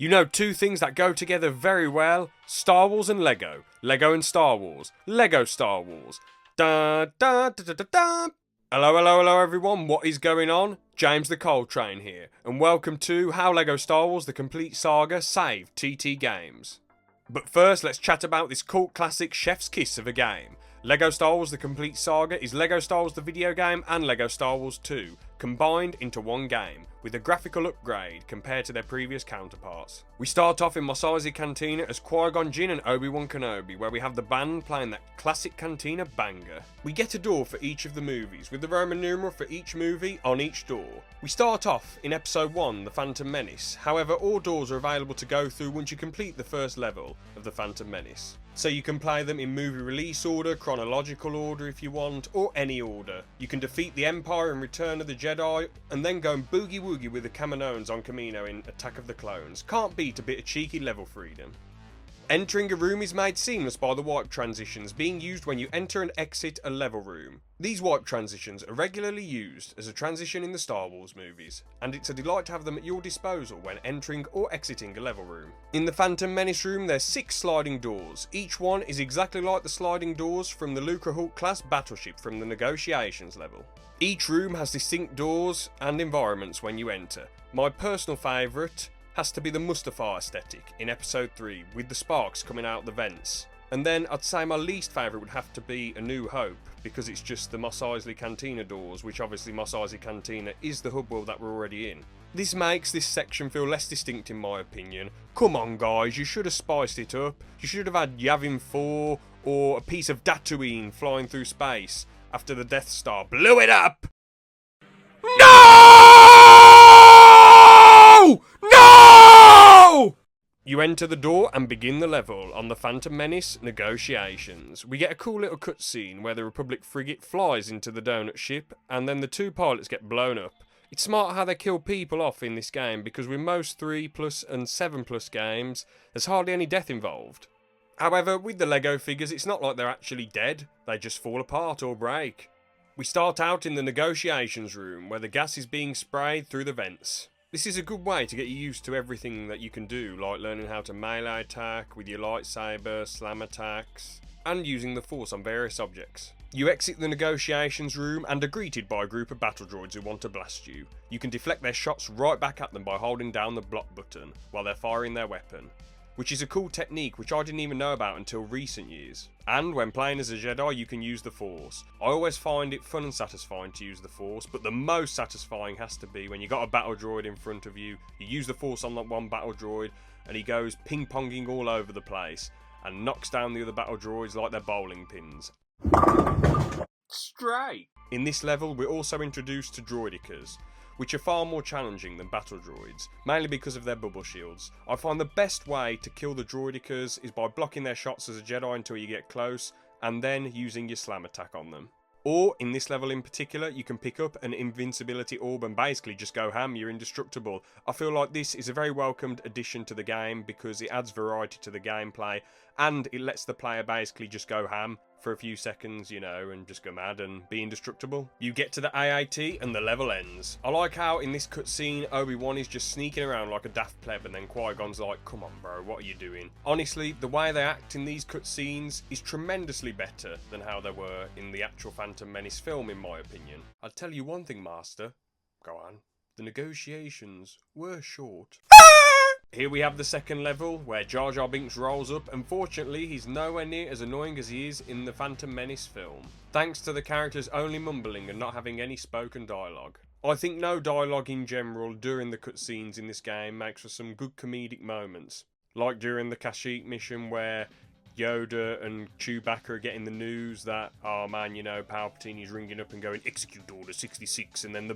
You know two things that go together very well? Star Wars and Lego. Lego and Star Wars. Lego Star Wars. Da da da da da da. Hello everyone, what is going on? JamesTheColetrain here, and welcome to How Lego Star Wars The Complete Saga saved TT Games. But first, let's chat about this cult classic chef's kiss of a game. Lego Star Wars The Complete Saga is Lego Star Wars the video game and Lego Star Wars 2, combined into one game, with a graphical upgrade compared to their previous counterparts. We start off in Mos Eisley Cantina as Qui-Gon Jinn and Obi-Wan Kenobi, where we have the band playing that classic Cantina banger. We get a door for each of the movies, with the Roman numeral for each movie on each door. We start off in Episode 1, The Phantom Menace, however all doors are available to go through once you complete the first level of The Phantom Menace. So you can play them in movie release order, chronological order if you want, or any order. You can defeat the Empire in Return of the Jedi, and then go and boogie woogie with the Kaminoans on Kamino in Attack of the Clones. Can't beat a bit of cheeky level freedom. Entering a room is made seamless by the wipe transitions being used when you enter and exit a level room. These wipe transitions are regularly used as a transition in the Star Wars movies, and it's a delight to have them at your disposal when entering or exiting a level room. In the Phantom Menace room there's 6 sliding doors. Each one is exactly like the sliding doors from the Lucre Hulk class battleship from the negotiations level. Each room has distinct doors and environments when you enter. My personal favourite has to be the Mustafar aesthetic in Episode 3 with the sparks coming out the vents. And then I'd say my least favourite would have to be A New Hope, because it's just the Mos Eisley Cantina doors, which obviously Mos Eisley Cantina is the hub world that we're already in. This makes this section feel less distinct in my opinion. Come on guys, you should have spiced it up. You should have had Yavin 4 or a piece of Tatooine flying through space after the Death Star blew it up. No! No! You enter the door and begin the level on the Phantom Menace negotiations. We get a cool little cutscene where the Republic frigate flies into the donut ship and then the 2 pilots get blown up. It's smart how they kill people off in this game because with most 3+ and 7+ games, there's hardly any death involved. However, with the Lego figures, it's not like they're actually dead, they just fall apart or break. We start out in the negotiations room where the gas is being sprayed through the vents. This is a good way to get you used to everything that you can do, like learning how to melee attack with your lightsaber, slam attacks, and using the force on various objects. You exit the negotiations room and are greeted by a group of battle droids who want to blast you. You can deflect their shots right back at them by holding down the block button while they're firing their weapon, which is a cool technique which I didn't even know about until recent years. And when playing as a Jedi you can use the Force. I always find it fun and satisfying to use the Force, but the most satisfying has to be when you got a battle droid in front of you, you use the Force on that one battle droid and he goes ping-ponging all over the place and knocks down the other battle droids like they're bowling pins. Straight! In this level we're also introduced to droidicas, which are far more challenging than battle droids, mainly because of their bubble shields. I find the best way to kill the droidicas is by blocking their shots as a Jedi until you get close, and then using your slam attack on them. Or, in this level in particular, you can pick up an invincibility orb and basically just go ham, you're indestructible. I feel like this is a very welcomed addition to the game because it adds variety to the gameplay, and it lets the player basically just go ham for a few seconds, you know, and just go mad and be indestructible. You get to the AAT and the level ends. I like how in this cutscene Obi-Wan is just sneaking around like a daft pleb and then Qui-Gon's like, come on bro, what are you doing? Honestly, the way they act in these cutscenes is tremendously better than how they were in the actual Phantom Menace film in my opinion. I'll tell you one thing, Master. Go on. The negotiations were short. Here we have the second level, where Jar Jar Binks rolls up. Unfortunately, he's nowhere near as annoying as he is in the Phantom Menace film, thanks to the characters only mumbling and not having any spoken dialogue. I think no dialogue in general during the cutscenes in this game makes for some good comedic moments, like during the Kashyyyk mission where Yoda and Chewbacca are getting the news that, oh man, you know, Palpatine is ringing up and going, execute Order 66, and then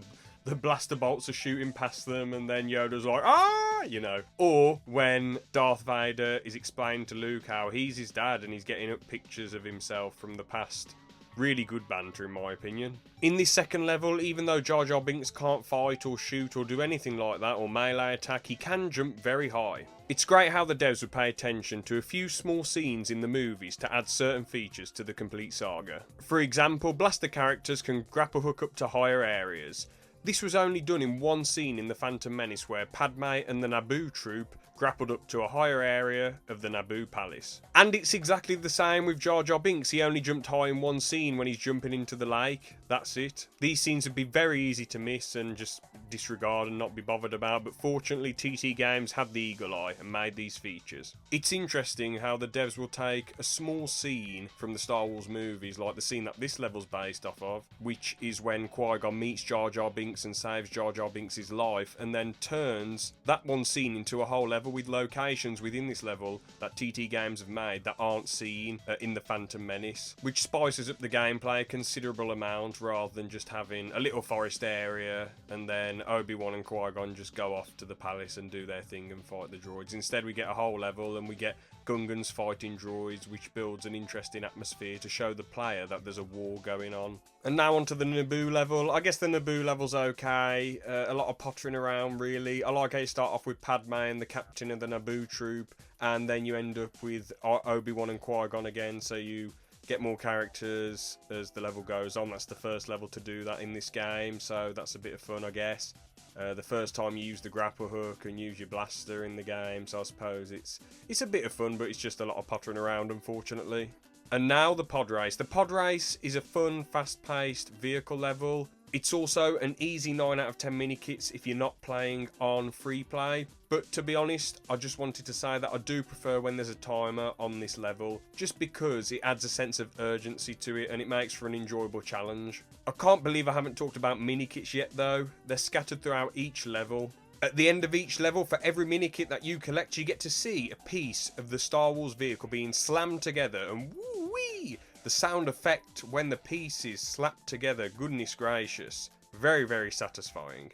the blaster bolts are shooting past them and then Yoda's like, ah, you know. Or when Darth Vader is explaining to Luke how he's his dad and he's getting up pictures of himself from the past. Really good banter in my opinion. In this second level, even though Jar Jar Binks can't fight or shoot or do anything like that or melee attack, he can jump very high. It's great how the devs would pay attention to a few small scenes in the movies to add certain features to the complete saga. For example, blaster characters can grapple hook up to higher areas. This was only done in one scene in The Phantom Menace where Padme and the Naboo troop grappled up to a higher area of the Naboo Palace. And it's exactly the same with Jar Jar Binks. He only jumped high in one scene when he's jumping into the lake. That's it. These scenes would be very easy to miss and just disregard and not be bothered about, but fortunately TT Games had the eagle eye and made these features. It's interesting how the devs will take a small scene from the Star Wars movies, like the scene that this level's based off of, which is when Qui-Gon meets Jar Jar Binks and saves Jar Jar Binks' life, and then turns that one scene into a whole level with locations within this level that TT Games have made that aren't seen in The Phantom Menace, which spices up the gameplay a considerable amount rather than just having a little forest area and then Obi-Wan and Qui-Gon just go off to the palace and do their thing and fight the droids. Instead we get a whole level and we get Gungans fighting droids, which builds an interesting atmosphere to show the player that there's a war going on. And now onto the Naboo level. I guess the Naboo level's okay. A lot of pottering around, really. I like how you start off with Padme and the captain of the Naboo troop, and then you end up with Obi-Wan and Qui-Gon again, so you get more characters as the level goes on. That's the first level to do that in this game, so that's a bit of fun, I guess. The first time you use the grapple hook and use your blaster in the game, so I suppose it's a bit of fun, but it's just a lot of pottering around, unfortunately. And now the pod race. The pod race is a fun, fast-paced vehicle level. It's also an easy 9 out of 10 mini-kits if you're not playing on free play. But to be honest, I just wanted to say that I do prefer when there's a timer on this level, just because it adds a sense of urgency to it and it makes for an enjoyable challenge. I can't believe I haven't talked about mini-kits yet though. They're scattered throughout each level. At the end of each level, for every mini-kit that you collect, you get to see a piece of the Star Wars vehicle being slammed together, and woo-wee! The sound effect when the pieces slap together, goodness gracious. Very, very satisfying.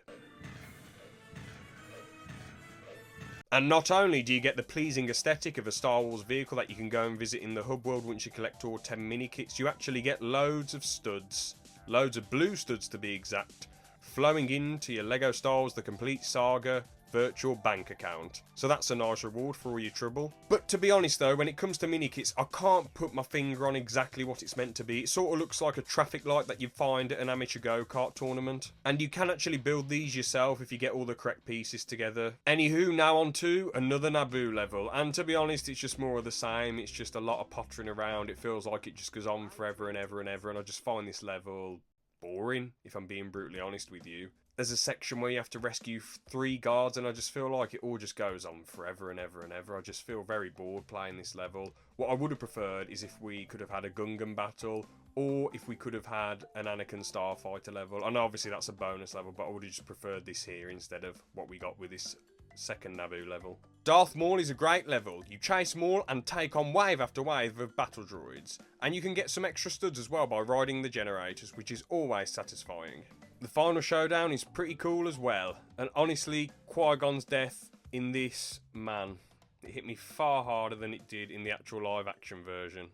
And not only do you get the pleasing aesthetic of a Star Wars vehicle that you can go and visit in the hub world once you collect all 10 mini-kits, you actually get loads of studs. Loads of blue studs to be exact, flowing into your LEGO Star Wars The Complete Saga virtual bank account. So that's a nice reward for all your trouble. But to be honest though, when it comes to mini-kits, I can't put my finger on exactly what it's meant to be. It sort of looks like a traffic light that you'd find at an amateur go-kart tournament. And you can actually build these yourself if you get all the correct pieces together. Anywho, now on to another Naboo level. And to be honest, it's just more of the same. It's just a lot of pottering around. It feels like it just goes on forever and ever and ever. And I just find this level boring, if I'm being brutally honest with you. There's a section where you have to rescue 3 guards, and I just feel like it all just goes on forever and ever and ever. I just feel very bored playing this level. What I would have preferred is if we could have had a Gungan battle, or if we could have had an Anakin Starfighter level. I know obviously that's a bonus level, but I would have just preferred this here instead of what we got with this second Naboo level. Darth Maul is a great level. You chase Maul and take on wave after wave of battle droids. And you can get some extra studs as well by riding the generators, which is always satisfying. The final showdown is pretty cool as well. And honestly, Qui-Gon's death in this, man, it hit me far harder than it did in the actual live action version.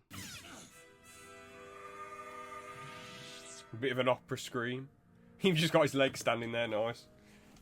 A bit of an opera scream. He's just got his legs standing there, nice.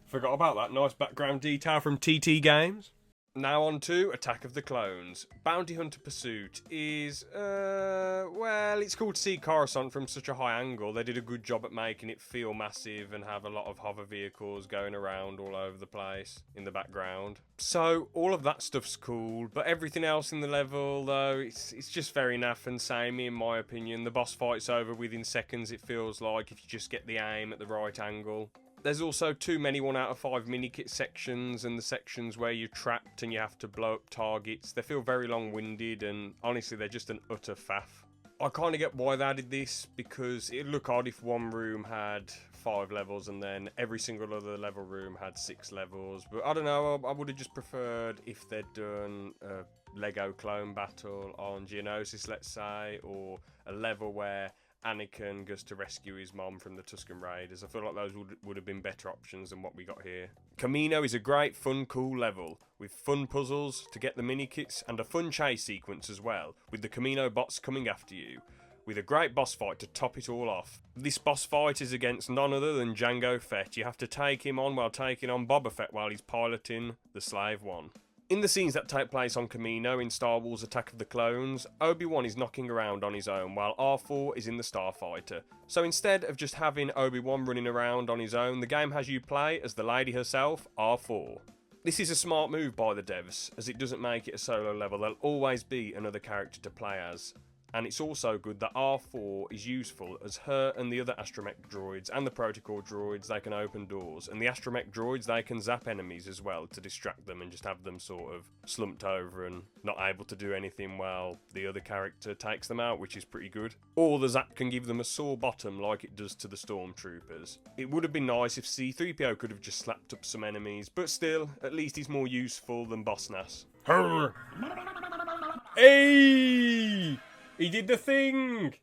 Forgot about that nice background detail from TT Games. Now on to Attack of the Clones. Bounty Hunter Pursuit is, well, it's cool to see Coruscant from such a high angle. They did a good job at making it feel massive and have a lot of hover vehicles going around all over the place in the background. So all of that stuff's cool, but everything else in the level, though, it's just very naff and samey in my opinion. The boss fight's over within seconds, it feels like, if you just get the aim at the right angle. There's also too many 1 out of 5 mini-kit sections, and the sections where you're trapped and you have to blow up targets. They feel very long-winded, and honestly, they're just an utter faff. I kind of get why they did this, because it'd look odd if one room had 5 levels and then every single other level room had 6 levels. But I don't know, I would have just preferred if they'd done a Lego clone battle on Geonosis, let's say, or a level where Anakin goes to rescue his mom from the Tusken Raiders. I feel like those would have been better options than what we got here. Kamino is a great, fun, cool level, with fun puzzles to get the mini-kits and a fun chase sequence as well, with the Kamino bots coming after you, with a great boss fight to top it all off. This boss fight is against none other than Jango Fett. You have to take him on while taking on Boba Fett while he's piloting the Slave One. In the scenes that take place on Camino in Star Wars Attack of the Clones, Obi-Wan is knocking around on his own while R4 is in the Starfighter. So instead of just having Obi-Wan running around on his own, the game has you play as the lady herself, R4. This is a smart move by the devs, as it doesn't make it a solo level, there'll always be another character to play as. And it's also good that R4 is useful, as her and the other astromech droids and the protocol droids, they can open doors, and the astromech droids, they can zap enemies as well to distract them and just have them sort of slumped over and not able to do anything while the other character takes them out, which is pretty good. Or the zap can give them a sore bottom like it does to the stormtroopers. It would have been nice if C-3PO could have just slapped up some enemies, but still, at least he's more useful than Boss Nass. Hey! He did the thing!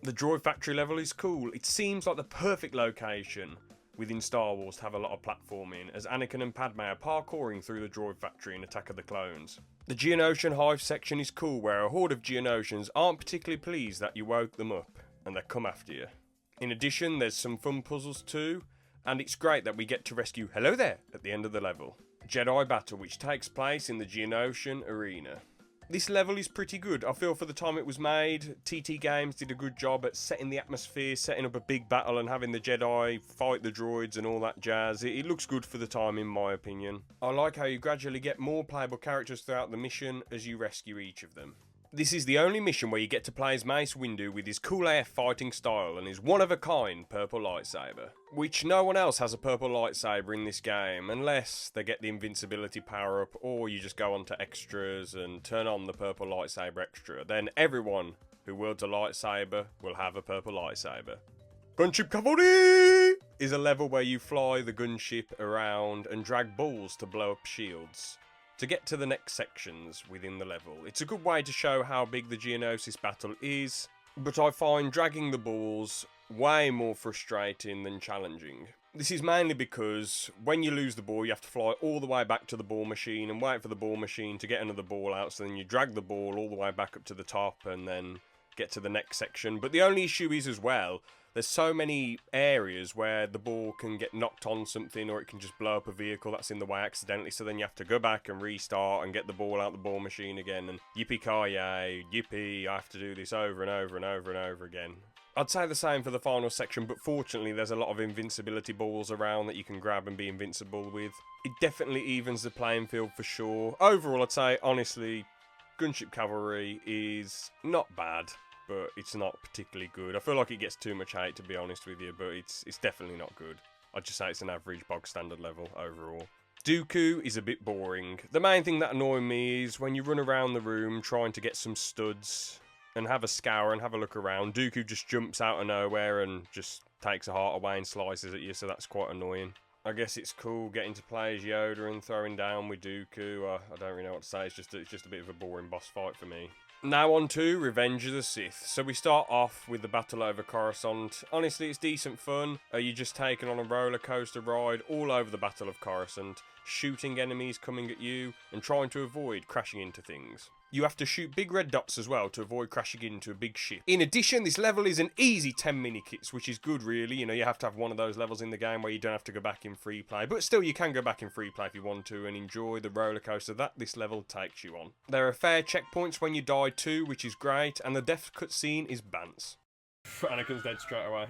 The droid factory level is cool. It seems like the perfect location within Star Wars to have a lot of platforming, as Anakin and Padme are parkouring through the droid factory in Attack of the Clones. The Geonosian hive section is cool, where a horde of Geonosians aren't particularly pleased that you woke them up, and they come after you. In addition, there's some fun puzzles too, and it's great that we get to rescue Hello There at the end of the level. Jedi Battle, which takes place in the Geonosian arena. This level is pretty good. I feel for the time it was made, TT Games did a good job at setting the atmosphere, setting up a big battle and having the Jedi fight the droids and all that jazz. It looks good for the time in my opinion. I like how you gradually get more playable characters throughout the mission as you rescue each of them. This is the only mission where you get to play as Mace Windu with his cool AF fighting style and his one-of-a-kind purple lightsaber. Which no one else has a purple lightsaber in this game, unless they get the invincibility power-up or you just go on to extras and turn on the purple lightsaber extra. Then everyone who wields a lightsaber will have a purple lightsaber. Gunship Cavalry is a level where you fly the gunship around and drag balls to blow up shields to get to the next sections within the level. It's a good way to show how big the Geonosis battle is, but I find dragging the balls way more frustrating than challenging. This is mainly because when you lose the ball, you have to fly all the way back to the ball machine and wait for the ball machine to get another ball out, so then you drag the ball all the way back up to the top and then get to the next section. But the only issue is as well, there's so many areas where the ball can get knocked on something or it can just blow up a vehicle that's in the way accidentally, so then you have to go back and restart and get the ball out the ball machine again, and yippee-ki-yay, yippee, I have to do this over and over and over and over again. I'd say the same for the final section, but fortunately there's a lot of invincibility balls around that you can grab and be invincible with. It definitely evens the playing field for sure. Overall, I'd say, honestly, Gunship Cavalry is not bad, but it's not particularly good. I feel like it gets too much hate, to be honest with you, but it's definitely not good. I'd just say it's an average bog standard level overall. Dooku is a bit boring. The main thing that annoys me is when you run around the room trying to get some studs and have a scour and have a look around, Dooku just jumps out of nowhere and just takes a heart away and slices at you, so that's quite annoying. I guess it's cool getting to play as Yoda and throwing down with Dooku. I don't really know what to say, it's just a bit of a boring boss fight for me. Now on to Revenge of the Sith. So we start off with the battle over Coruscant. Honestly, it's decent fun. You're just taking on a roller coaster ride all over the Battle of Coruscant, shooting enemies coming at you and trying to avoid crashing into things. You have to shoot big red dots as well to avoid crashing into a big ship. In addition, this level is an easy 10 mini-kits, which is good really. You know, you have to have one of those levels in the game where you don't have to go back in free play. But still, you can go back in free play if you want to and enjoy the roller coaster that this level takes you on. There are fair checkpoints when you die too, which is great. And the death cutscene is bants. Anakin's dead straight away.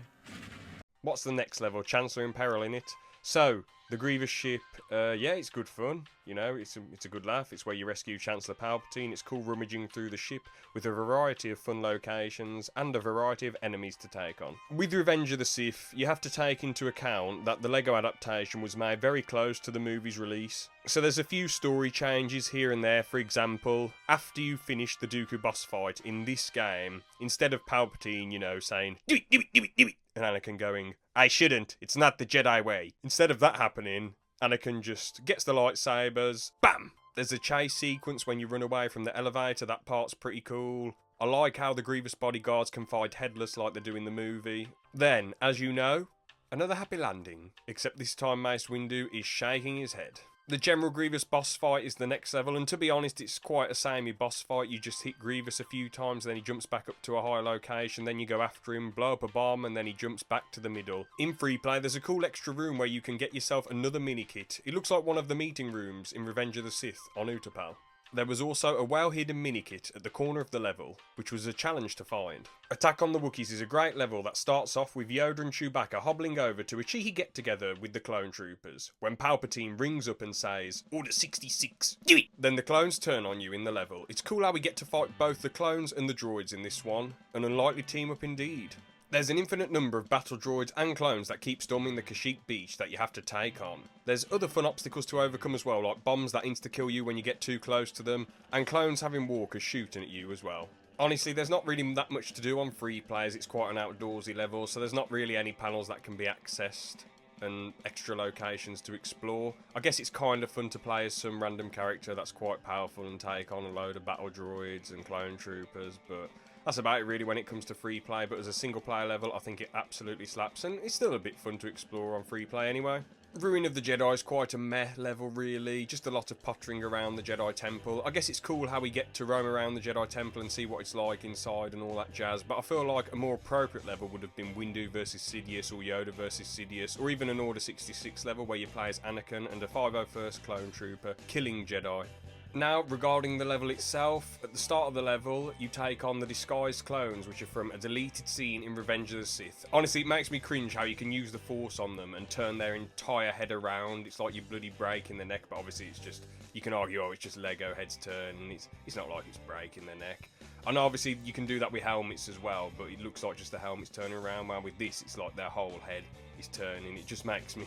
What's the next level? Chancellor in Peril in it. So, the Grievous ship, yeah, it's good fun. You know, it's a good laugh. It's where you rescue Chancellor Palpatine. It's cool rummaging through the ship with a variety of fun locations and a variety of enemies to take on. With Revenge of the Sith, you have to take into account that the LEGO adaptation was made very close to the movie's release. So there's a few story changes here and there. For example, after you finish the Dooku boss fight in this game, instead of Palpatine, you know, saying, "Do it, do it, do it, do it," and Anakin going, "I shouldn't, it's not the Jedi way." Instead of that happening, Anakin just gets the lightsabers, bam! There's a chase sequence when you run away from the elevator, that part's pretty cool. I like how the Grievous bodyguards can fight headless like they do in the movie. Then, as you know, another happy landing, except this time Mace Windu is shaking his head. The General Grievous boss fight is the next level, and to be honest, it's quite a samey boss fight. You just hit Grievous a few times, then he jumps back up to a high location, then you go after him, blow up a bomb, and then he jumps back to the middle. In free play, there's a cool extra room where you can get yourself another mini-kit. It looks like one of the meeting rooms in Revenge of the Sith on Utapau. There was also a well-hidden mini-kit at the corner of the level, which was a challenge to find. Attack on the Wookiees is a great level that starts off with Yoda and Chewbacca hobbling over to a cheeky get-together with the clone troopers, when Palpatine rings up and says, "Order 66, do it!" Then the clones turn on you in the level. It's cool how we get to fight both the clones and the droids in this one, an unlikely team-up indeed. There's an infinite number of battle droids and clones that keep storming the Kashyyyk beach that you have to take on. There's other fun obstacles to overcome as well, like bombs that insta-kill you when you get too close to them, and clones having walkers shooting at you as well. Honestly, there's not really that much to do on free play, as it's quite an outdoorsy level, so there's not really any panels that can be accessed and extra locations to explore. I guess it's kind of fun to play as some random character that's quite powerful and take on a load of battle droids and clone troopers, but that's about it really when it comes to free play. But as a single player level, I think it absolutely slaps, and it's still a bit fun to explore on free play anyway. Ruin of the Jedi is quite a meh level really, just a lot of pottering around the Jedi Temple. I guess it's cool how we get to roam around the Jedi Temple and see what it's like inside and all that jazz, but I feel like a more appropriate level would have been Windu vs Sidious or Yoda vs Sidious, or even an Order 66 level where you play as Anakin and a 501st clone trooper killing Jedi. Now, regarding the level itself, at the start of the level, you take on the disguised clones, which are from a deleted scene in Revenge of the Sith. Honestly, it makes me cringe how you can use the Force on them and turn their entire head around. It's like you're bloody breaking their neck, but obviously it's just, you can argue, oh, it's just Lego heads turn, and it's not like it's breaking their neck. I know obviously you can do that with helmets as well, but it looks like just the helmet's turning around, while with this, it's like their whole head is turning. It just makes me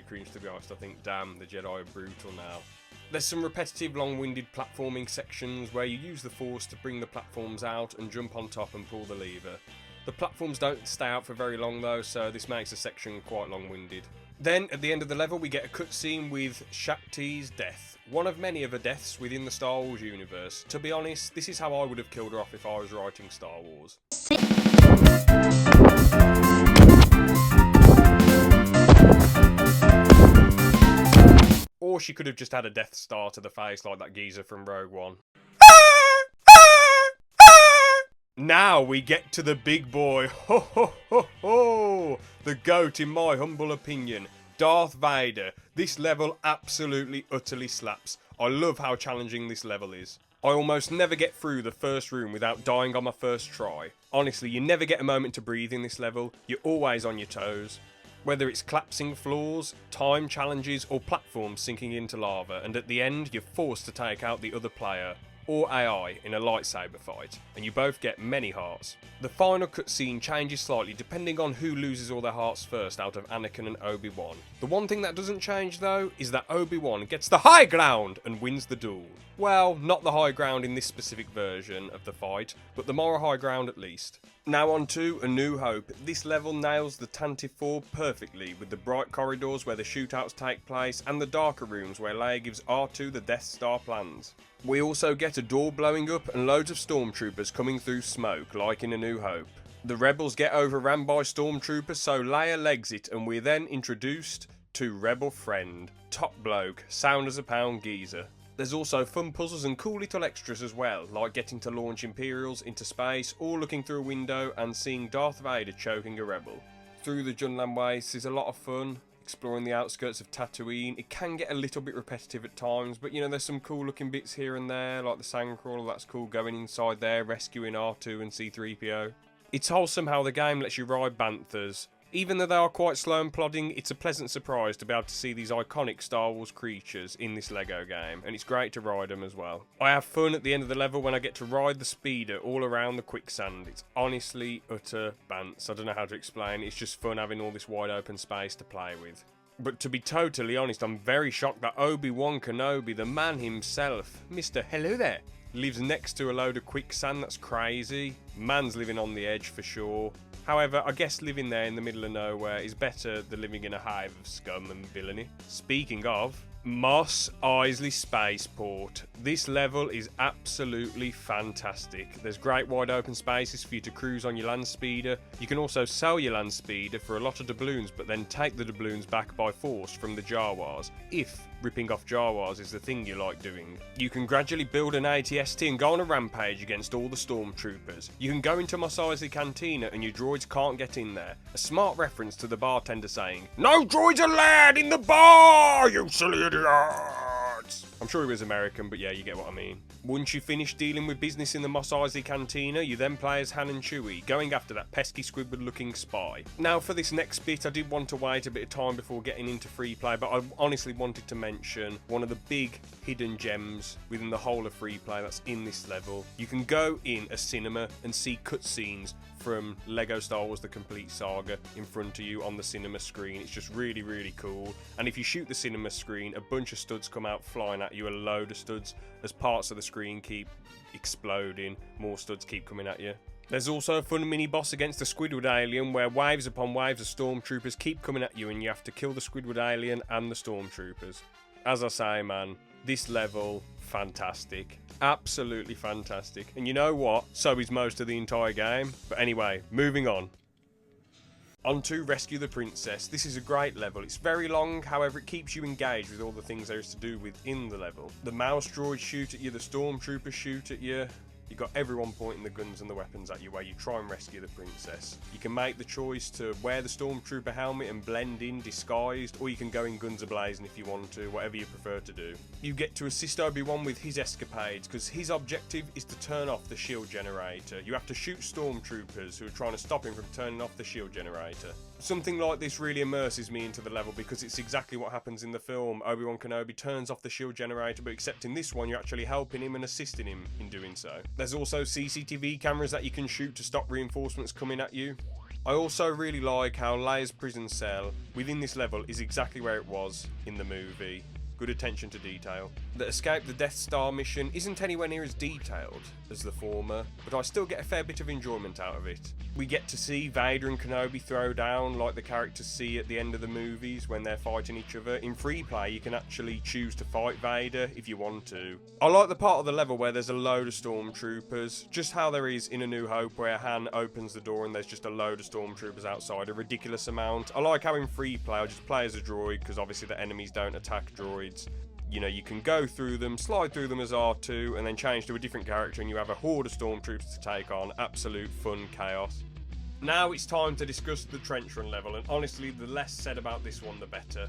cringe, to be honest. I think, damn, the Jedi are brutal now. There's some repetitive, long-winded platforming sections where you use the Force to bring the platforms out and jump on top and pull the lever. The platforms don't stay out for very long though, so this makes the section quite long-winded. Then, at the end of the level, we get a cutscene with Shakti's death. One of many of her deaths within the Star Wars universe. To be honest, this is how I would have killed her off if I was writing Star Wars. Or she could have just had a Death Star to the face like that geezer from Rogue One. Now we get to the big boy. Ho ho ho ho! The GOAT in my humble opinion. Darth Vader. This level absolutely utterly slaps. I love how challenging this level is. I almost never get through the first room without dying on my first try. Honestly, you never get a moment to breathe in this level. You're always on your toes. Whether it's collapsing floors, time challenges, or platforms sinking into lava, and at the end you're forced to take out the other player, or AI, in a lightsaber fight, and you both get many hearts. The final cutscene changes slightly depending on who loses all their hearts first out of Anakin and Obi-Wan. The one thing that doesn't change though, is that Obi-Wan gets the high ground and wins the duel. Well, not the high ground in this specific version of the fight, but the moral high ground at least. Now on to A New Hope. This level nails the Tantive 4 perfectly, with the bright corridors where the shootouts take place and the darker rooms where Leia gives R2 the Death Star plans. We also get a door blowing up and loads of stormtroopers coming through smoke, like in A New Hope. The rebels get overrun by stormtroopers, so Leia legs it, and we're then introduced to Rebel Friend. Top bloke, sound as a pound geezer. There's also fun puzzles and cool little extras as well, like getting to launch Imperials into space, or looking through a window and seeing Darth Vader choking a rebel. Through the Junlan Waste is a lot of fun, exploring the outskirts of Tatooine. It can get a little bit repetitive at times, but you know, there's some cool looking bits here and there, like the Sandcrawler, that's cool, going inside there, rescuing R2 and C-3PO. It's wholesome how the game lets you ride Banthas. Even though they are quite slow and plodding, it's a pleasant surprise to be able to see these iconic Star Wars creatures in this Lego game, and it's great to ride them as well. I have fun at the end of the level when I get to ride the speeder all around the quicksand. It's honestly utter bants. I don't know how to explain. It's just fun having all this wide open space to play with. But to be totally honest, I'm very shocked that Obi-Wan Kenobi, the man himself, Mr. Hello there, lives next to a load of quicksand. That's crazy. Man's living on the edge for sure. However, I guess living there in the middle of nowhere is better than living in a hive of scum and villainy. Speaking of, Mos Eisley Spaceport. This level is absolutely fantastic. There's great wide open spaces for you to cruise on your land speeder. You can also sell your land speeder for a lot of doubloons, but then take the doubloons back by force from the Jawas, if ripping off Jawas is the thing you like doing. You can gradually build an ATST and go on a rampage against all the stormtroopers. You can go into Mos Eisley Cantina and your droids can't get in there. A smart reference to the bartender saying, "No droids allowed in the bar, you silly idiots!" I'm sure he was American, but yeah, you get what I mean. Once you finish dealing with business in the Mos Eisley Cantina, you then play as Han and Chewie, going after that pesky Squidward-looking spy. Now, for this next bit, I did want to wait a bit of time before getting into free play, but I honestly wanted to mention one of the big hidden gems within the whole of free play that's in this level. You can go in a cinema and see cutscenes from LEGO Star Wars The Complete Saga in front of you on the cinema screen. It's just really, really cool. And if you shoot the cinema screen, a bunch of studs come out flying at you, a load of studs, as parts of the screen keep exploding, more studs keep coming at you. There's also a fun mini-boss against the Squidward alien where waves upon waves of stormtroopers keep coming at you and you have to kill the Squidward alien and the stormtroopers. As I say, man, this level, fantastic. Absolutely fantastic. And you know what? So is most of the entire game. But anyway, moving on. On to Rescue the Princess. This is a great level. It's very long, however it keeps you engaged with all the things there is to do within the level. The mouse droids shoot at you, the stormtroopers shoot at you. You've got everyone pointing the guns and the weapons at you where you try and rescue the princess. You can make the choice to wear the stormtrooper helmet and blend in disguised, or you can go in guns a-blazing if you want to, whatever you prefer to do. You get to assist Obi-Wan with his escapades, because his objective is to turn off the shield generator. You have to shoot stormtroopers who are trying to stop him from turning off the shield generator. Something like this really immerses me into the level because it's exactly what happens in the film. Obi-Wan Kenobi turns off the shield generator, but except in this one you're actually helping him and assisting him in doing so. There's also CCTV cameras that you can shoot to stop reinforcements coming at you. I also really like how Leia's prison cell within this level is exactly where it was in the movie. Good attention to detail. The Escape the Death Star mission isn't anywhere near as detailed as the former, but I still get a fair bit of enjoyment out of it. We get to see Vader and Kenobi throw down like the characters see at the end of the movies when they're fighting each other. In free play, you can actually choose to fight Vader if you want to. I like the part of the level where there's a load of stormtroopers, just how there is in A New Hope where Han opens the door and there's just a load of stormtroopers outside, a ridiculous amount. I like how in free play I just play as a droid because obviously the enemies don't attack droids. You know, you can go through them, slide through them as R2, and then change to a different character and you have a horde of stormtroopers to take on. Absolute fun chaos. Now it's time to discuss the trench run level, and honestly, the less said about this one, the better.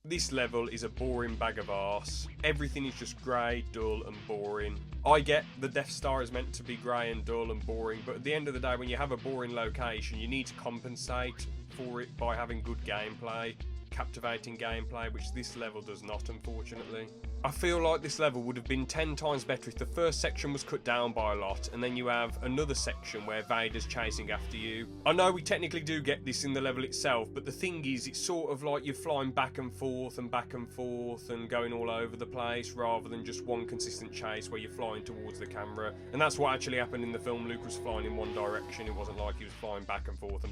This level is a boring bag of arse. Everything is just grey, dull and boring. I get the Death Star is meant to be grey and dull and boring, but at the end of the day, when you have a boring location, you need to compensate for it by having good gameplay. Captivating gameplay, which this level does not, unfortunately. I feel like this level would have been 10 times better if the first section was cut down by a lot and then you have another section where Vader's chasing after you. I know we technically do get this in the level itself, but the thing is, it's sort of like you're flying back and forth and going all over the place rather than just one consistent chase where you're flying towards the camera. And that's what actually happened in the film. Luke was flying in one direction. It wasn't like he was flying back and forth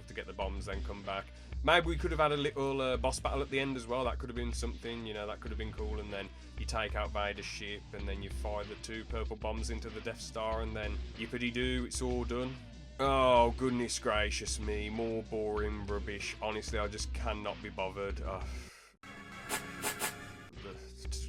to get the bombs then come back. Maybe we could have had a little boss battle at the end as well. That could have been something, you know, that could have been cool. And then you take out Vader's ship and then you fire the 2 purple bombs into the Death Star and then yippity-doo, it's all done. Oh, goodness gracious me. More boring rubbish. Honestly, I just cannot be bothered.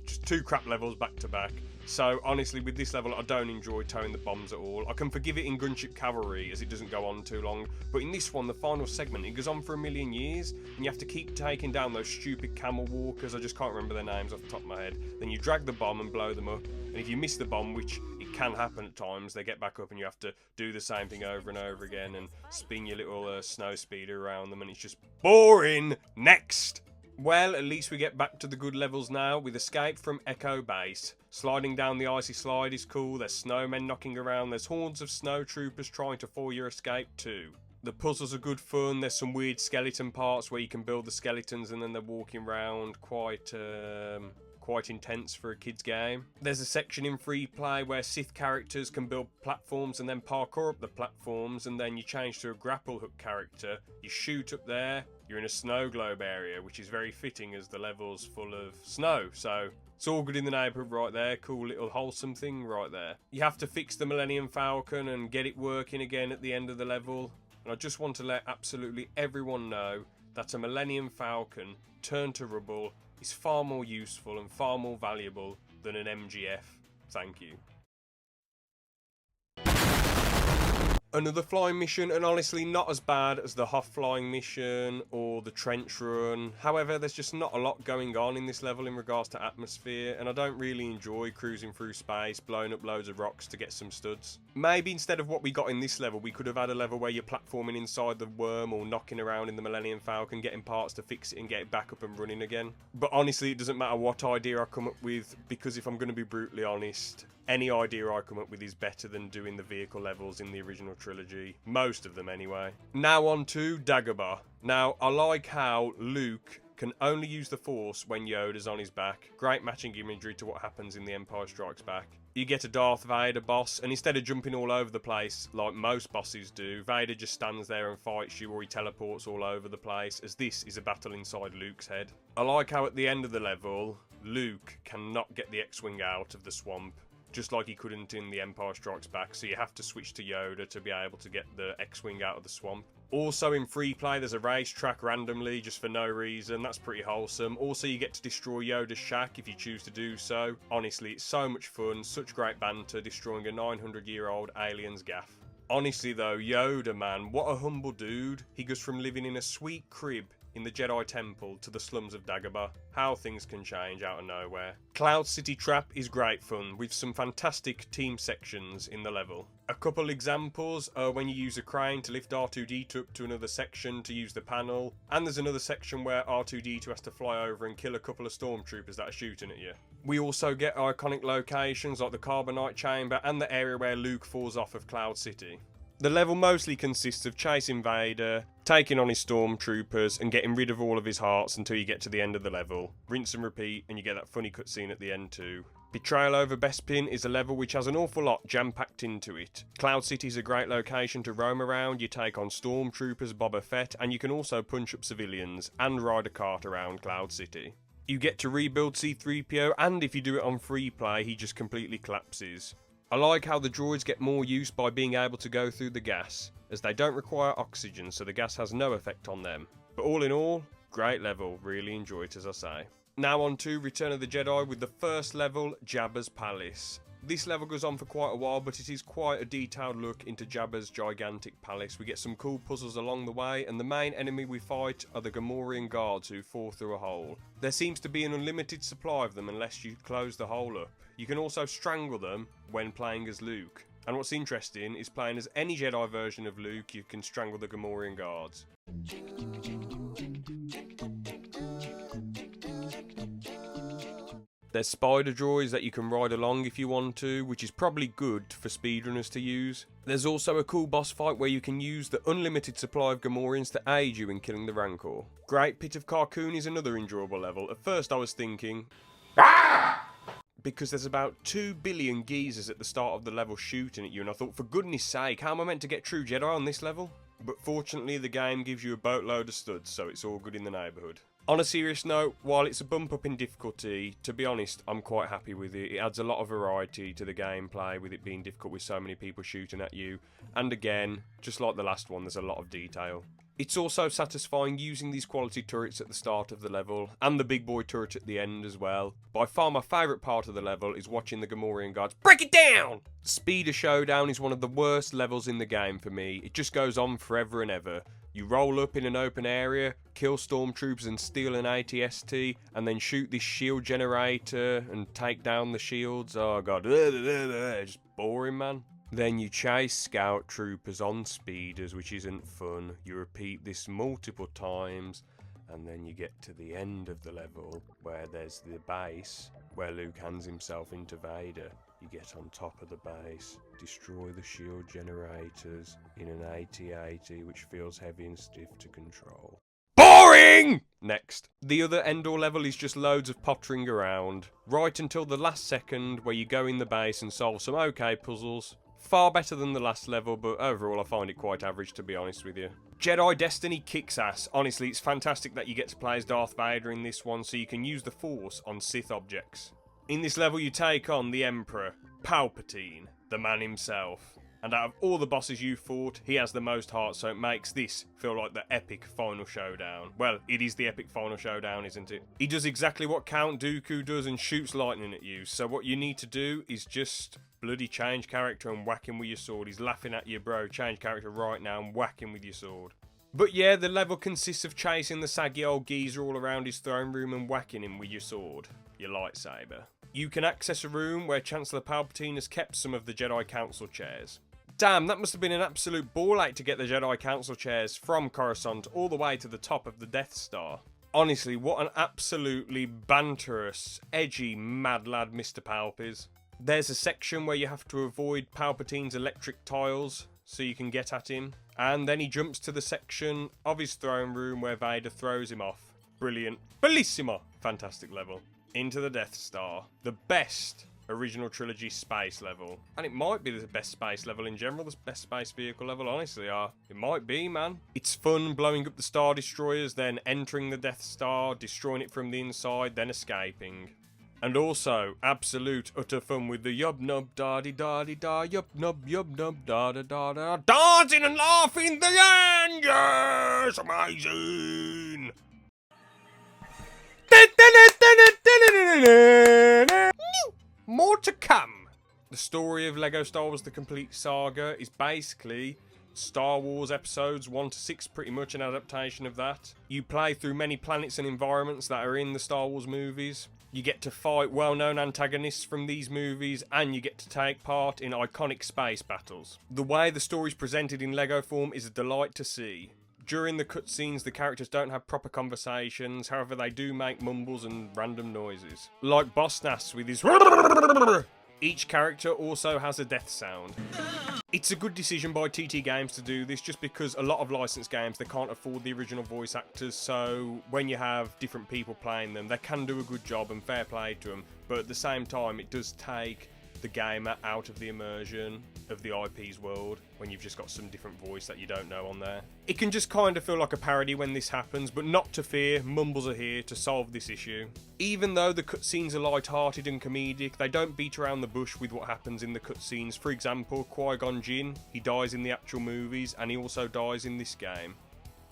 Just 2 crap levels back to back. So honestly, with this level, I don't enjoy towing the bombs at all. I can forgive it in Gunship Cavalry as it doesn't go on too long, but in this one, the final segment, it goes on for a million years, and you have to keep taking down those stupid camel walkers. I just can't remember their names off the top of my head. Then you drag the bomb and blow them up, and if you miss the bomb, which it can happen at times, they get back up and you have to do the same thing over and over again and spin your little snow speeder around them, and it's just boring. Next! Well, at least we get back to the good levels now with Escape from Echo Base. Sliding down the icy slide is cool, there's snowmen knocking around, there's hordes of snow troopers trying to foil your escape too. The puzzles are good fun, there's some weird skeleton parts where you can build the skeletons and then they're walking around, quite intense for a kid's game. There's a section in free play where Sith characters can build platforms and then parkour up the platforms, and then you change to a grapple hook character, you shoot up there, you're in a snow globe area, which is very fitting as the level's full of snow, so it's all good in the neighbourhood right there. Cool little wholesome thing right there. You have to fix the Millennium Falcon and get it working again at the end of the level, and I just want to let absolutely everyone know that a Millennium Falcon turned to rubble is far more useful and far more valuable than an MGF. Thank you. Another flying mission, and honestly not as bad as the Hoth flying mission or the trench run. However, there's just not a lot going on in this level in regards to atmosphere, and I don't really enjoy cruising through space, blowing up loads of rocks to get some studs. Maybe instead of what we got in this level, we could have had a level where you're platforming inside the worm or knocking around in the Millennium Falcon, getting parts to fix it and get it back up and running again. But honestly, it doesn't matter what idea I come up with, because if I'm going to be brutally honest, any idea I come up with is better than doing the vehicle levels in the original trilogy. Most of them anyway. Now on to Dagobah. Now, I like how Luke can only use the Force when Yoda's on his back. Great matching imagery to what happens in The Empire Strikes Back. You get a Darth Vader boss, and instead of jumping all over the place like most bosses do, Vader just stands there and fights you, or he teleports all over the place, as this is a battle inside Luke's head. I like how at the end of the level, Luke cannot get the X-Wing out of the swamp, just like he couldn't in The Empire Strikes Back, so you have to switch to Yoda to be able to get the X-Wing out of the swamp. Also in free play there's a racetrack randomly, just for no reason. That's pretty wholesome. Also you get to destroy Yoda's shack if you choose to do so. Honestly, it's so much fun, such great banter, destroying a 900-year-old alien's gaff. Honestly though, Yoda man, what a humble dude. He goes from living in a sweet crib in the Jedi Temple to the slums of Dagobah. How things can change out of nowhere. Cloud City Trap is great fun, with some fantastic team sections in the level. A couple examples are when you use a crane to lift R2-D2 up to another section to use the panel, and there's another section where R2-D2 has to fly over and kill a couple of stormtroopers that are shooting at you. We also get iconic locations like the Carbonite Chamber and the area where Luke falls off of Cloud City. The level mostly consists of chasing Vader, taking on his stormtroopers, and getting rid of all of his hearts until you get to the end of the level. Rinse and repeat, and you get that funny cutscene at the end too. Betrayal over Bespin is a level which has an awful lot jam-packed into it. Cloud City is a great location to roam around. You take on stormtroopers, Boba Fett, and you can also punch up civilians and ride a cart around Cloud City. You get to rebuild C-3PO, and if you do it on free play, he just completely collapses. I like how the droids get more use by being able to go through the gas, as they don't require oxygen, so the gas has no effect on them. But all in all, great level, really enjoy it as I say. Now on to Return of the Jedi with the first level, Jabba's Palace. This level goes on for quite a while, but it is quite a detailed look into Jabba's gigantic palace. We get some cool puzzles along the way, and the main enemy we fight are the Gamorrean guards who fall through a hole. There seems to be an unlimited supply of them unless you close the hole up. You can also strangle them when playing as Luke. And what's interesting is playing as any Jedi version of Luke, you can strangle the Gamorrean guards. There's spider droids that you can ride along if you want to, which is probably good for speedrunners to use. There's also a cool boss fight where you can use the unlimited supply of Gamorreans to aid you in killing the Rancor. Great Pit of Carkoon is another enjoyable level. At first I was thinking, because there's about 2 billion geezers at the start of the level shooting at you, and I thought, for goodness sake, how am I meant to get true Jedi on this level? But fortunately the game gives you a boatload of studs, so it's all good in the neighbourhood. On a serious note, while it's a bump up in difficulty, to be honest, I'm quite happy with it. It adds a lot of variety to the gameplay with it being difficult with so many people shooting at you. And again, just like the last one, there's a lot of detail. It's also satisfying using these quality turrets at the start of the level, and the big boy turret at the end as well. By far my favourite part of the level is watching the Gamorrean guards break it down! Speeder Showdown is one of the worst levels in the game for me. It just goes on forever and ever. You roll up in an open area, kill stormtroopers and steal an AT-ST, and then shoot this shield generator and take down the shields. Oh god, just boring, man. Then you chase scout troopers on speeders, which isn't fun. You repeat this multiple times, and then you get to the end of the level, where there's the base, where Luke hands himself into Vader. You get on top of the base, destroy the shield generators in an AT-AT, which feels heavy and stiff to control. BORING! Next. The other Endor level is just loads of pottering around, right until the last second where you go in the base and solve some okay puzzles. Far better than the last level, but overall I find it quite average, to be honest with you. Jedi Destiny kicks ass. Honestly, it's fantastic that you get to play as Darth Vader in this one, so you can use the Force on Sith objects. In this level you take on the Emperor, Palpatine, the man himself. And out of all the bosses you fought, he has the most heart, so it makes this feel like the epic final showdown. Well, it is the epic final showdown, isn't it? He does exactly what Count Dooku does and shoots lightning at you, so what you need to do is just bloody change character and whack him with your sword. He's laughing at you, bro. Change character right now and whack him with your sword. But yeah, the level consists of chasing the saggy old geezer all around his throne room and whacking him with your sword, your lightsaber. You can access a room where Chancellor Palpatine has kept some of the Jedi Council chairs. Damn, that must have been an absolute ball ache to get the Jedi Council chairs from Coruscant all the way to the top of the Death Star. Honestly, what an absolutely banterous, edgy, mad lad Mr. Palp is. There's a section where you have to avoid Palpatine's electric tiles so you can get at him. And then he jumps to the section of his throne room where Vader throws him off. Brilliant. Bellissimo! Fantastic level. Into the Death Star. The best original trilogy space level. And it might be the best space level in general, the best space vehicle level, honestly. It might be, man. It's fun blowing up the Star Destroyers, then entering the Death Star, destroying it from the inside, then escaping. And also, absolute utter fun with the yub nub da di da di da yub nub da da da da, dancing and laughing the end, yes, amazing. More to come. The story of LEGO Star Wars: The Complete Saga is basically Star Wars episodes 1 to 6, pretty much an adaptation of that. You play through many planets and environments that are in the Star Wars movies. You get to fight well-known antagonists from these movies, and you get to take part in iconic space battles. The way the story's presented in LEGO form is a delight to see. During the cutscenes, the characters don't have proper conversations, however they do make mumbles and random noises. Like Boss Nass with his Each character also has a death sound. It's a good decision by TT Games to do this, just because a lot of licensed games, they can't afford the original voice actors, so when you have different people playing them, they can do a good job and fair play to them, but at the same time, it does take the gamer out of the immersion of the IP's world when you've just got some different voice that you don't know on there. It can just kind of feel like a parody when this happens, but not to fear, Mumbles are here to solve this issue. Even though the cutscenes are light-hearted and comedic, they don't beat around the bush with what happens in the cutscenes. For example, Qui-Gon Jinn, he dies in the actual movies, and he also dies in this game.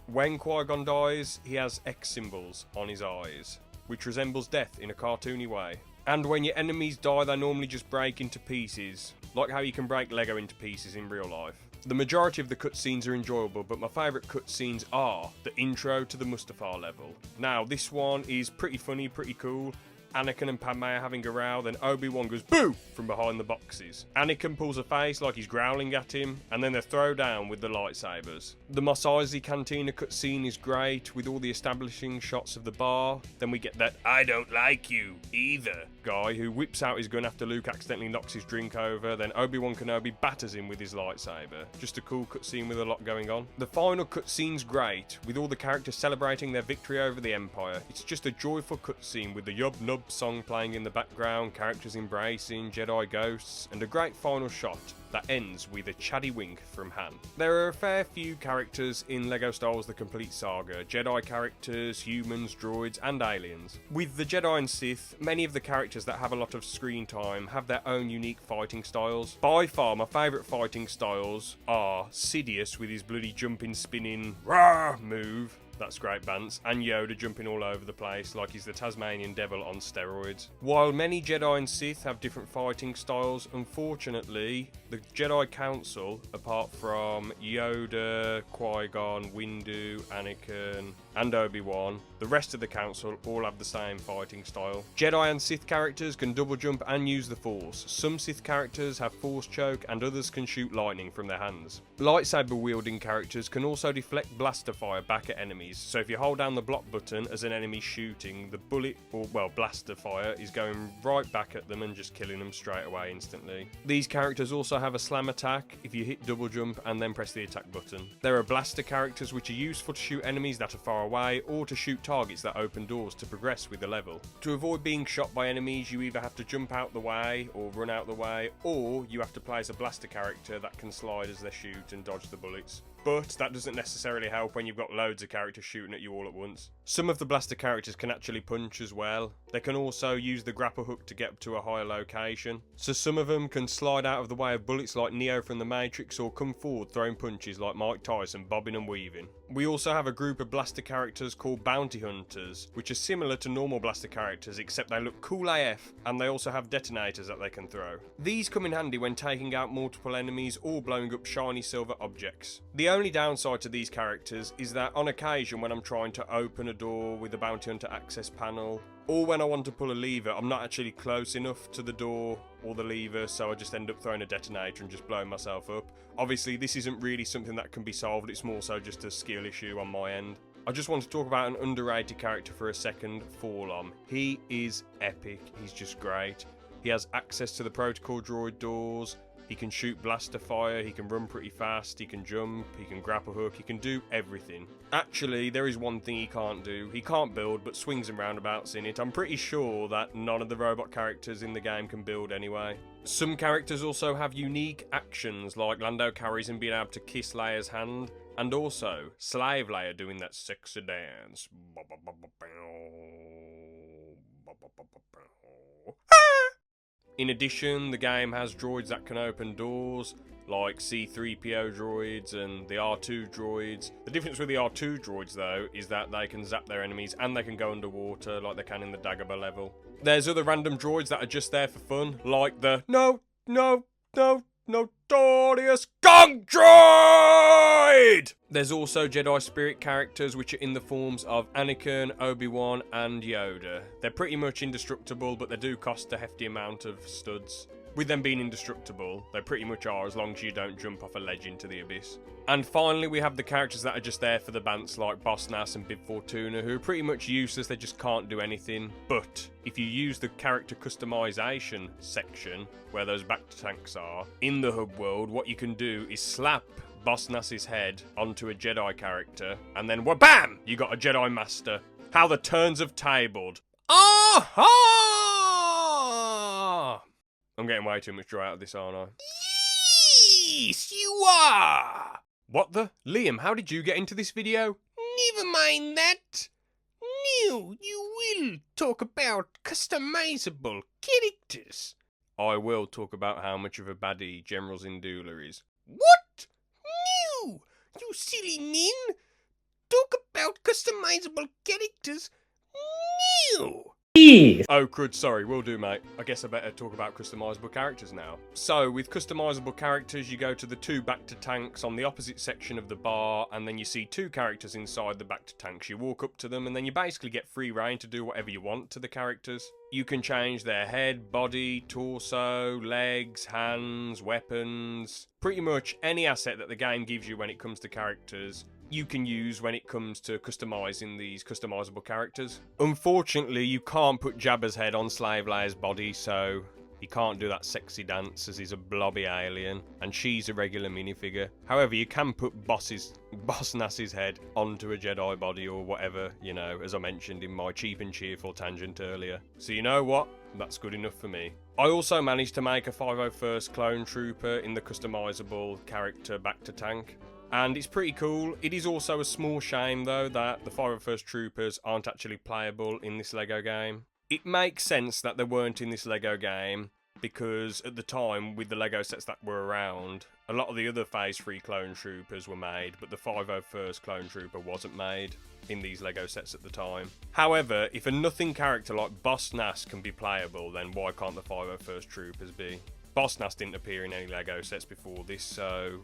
When Qui-Gon dies, he has X symbols on his eyes, which resembles death in a cartoony way. And when your enemies die, they normally just break into pieces, like how you can break Lego into pieces in real life. The majority of the cutscenes are enjoyable, but my favourite cutscenes are the intro to the Mustafar level. Now, this one is pretty funny, pretty cool. Anakin and Padme are having a row, then Obi-Wan goes boo from behind the boxes. Anakin pulls a face like he's growling at him, and then they throw down with the lightsabers. The Mos Eisley Cantina cutscene is great, with all the establishing shots of the bar. Then we get that "I don't like you either" guy who whips out his gun after Luke accidentally knocks his drink over, then Obi-Wan Kenobi batters him with his lightsaber. Just a cool cutscene with a lot going on. The final cutscene's great, with all the characters celebrating their victory over the Empire. It's just a joyful cutscene with the Yub Nub song playing in the background, characters embracing Jedi ghosts, and a great final shot that ends with a chatty wink from Han. There are a fair few characters in LEGO Star Wars: The Complete Saga. Jedi characters, humans, droids, and aliens. With the Jedi and Sith, many of the characters that have a lot of screen time have their own unique fighting styles. By far, my favourite fighting styles are Sidious with his bloody jumping, spinning, rah move. That's great, Bance. And Yoda jumping all over the place like he's the Tasmanian devil on steroids. While many Jedi and Sith have different fighting styles, unfortunately, the Jedi Council, apart from Yoda, Qui-Gon, Windu, Anakin, and Obi-Wan, the rest of the Council all have the same fighting style. Jedi and Sith characters can double jump and use the Force. Some Sith characters have Force choke, and others can shoot lightning from their hands. Lightsaber wielding characters can also deflect blaster fire back at enemies. So if you hold down the block button as an enemy shooting, the bullet, or well, blaster fire, is going right back at them and just killing them straight away instantly. These characters also have a slam attack if you hit double jump and then press the attack button. There are blaster characters which are useful to shoot enemies that are far away, or to shoot targets that open doors to progress with the level. To avoid being shot by enemies, you either have to jump out the way or run out the way, or you have to place a blaster character that can slide as they shoot and dodge the bullets. but that doesn't necessarily help when you've got loads of characters shooting at you all at once. Some of the blaster characters can actually punch as well. They can also use the grapple hook to get to a higher location. So some of them can slide out of the way of bullets like Neo from the Matrix, or come forward throwing punches like Mike Tyson, bobbing and weaving. We also have a group of blaster characters called Bounty Hunters, which are similar to normal blaster characters except they look cool AF, and they also have detonators that they can throw. These come in handy when taking out multiple enemies or blowing up shiny silver objects. The only downside to these characters is that on occasion when I'm trying to open a door with the Bounty Hunter access panel, or when I want to pull a lever, I'm not actually close enough to the door or the lever, so I just end up throwing a detonator and just blowing myself up. Obviously this isn't really something that can be solved, it's more so just a skill issue on my end. I just want to talk about an underrated character for a second, Forlom. He is epic, he's just great. He has access to the protocol droid doors, he can shoot blaster fire, he can run pretty fast, he can jump, he can grapple hook, he can do everything. Actually, there is one thing he can't do. He can't build, but swings and roundabouts in it. I'm pretty sure that none of the robot characters in the game can build anyway. Some characters also have unique actions, like Lando Calrissian being able to kiss Leia's hand, and also Slave Leia doing that sexy dance. In addition, the game has droids that can open doors, like C-3PO droids and the R2 droids. The difference with the R2 droids, though, is that they can zap their enemies and they can go underwater like they can in the Dagobah level. There's other random droids that are just there for fun, like the Notorious Gong Droid! There's also Jedi Spirit characters which are in the forms of Anakin, Obi-Wan and Yoda. They're pretty much indestructible, but they do cost a hefty amount of studs. With them being indestructible, they pretty much are, as long as you don't jump off a ledge into the abyss. And finally, we have the characters that are just there for the bants, like Boss Nass and Bib Fortuna, who are pretty much useless, they just can't do anything. But if you use the character customization section, where those back-to-tanks are, in the hub world, what you can do is slap Boss Nass's head onto a Jedi character, and then wha-bam! You got a Jedi Master. How the turns have tabled. Ah-ha! I'm getting way too much joy out of this, aren't I? Yes, you are! What the? Liam, how did you get into this video? Never mind that. Now you will talk about customizable characters. I will talk about how much of a baddie General Zindula is. What? No! You silly men! Talk about customizable characters? No! Oh crud, sorry, will do mate. I guess I better talk about customizable characters now. So, with customizable characters, you go to the two back-to-tanks on the opposite section of the bar, and then you see two characters inside the back-to-tanks. You walk up to them, and then you basically get free reign to do whatever you want to the characters. You can change their head, body, torso, legs, hands, weapons. Pretty much any asset that the game gives you when it comes to characters, you can use when it comes to customizing these customizable characters. Unfortunately, you can't put Jabba's head on Slave Leia's body, so he can't do that sexy dance as he's a blobby alien, and she's a regular minifigure. However, you can put Boss Nass's head onto a Jedi body or whatever, you know, as I mentioned in my cheap and cheerful tangent earlier. So you know what? That's good enough for me. I also managed to make a 501st Clone Trooper in the customizable character back-to-tank. And it's pretty cool. It is also a small shame, though, that the 501st Troopers aren't actually playable in this LEGO game. It makes sense that they weren't in this LEGO game, because at the time, with the LEGO sets that were around, a lot of the other Phase 3 Clone Troopers were made, but the 501st Clone Trooper wasn't made in these LEGO sets at the time. However, if a nothing character like Boss Nass can be playable, then why can't the 501st Troopers be? Boss Nass didn't appear in any LEGO sets before this, so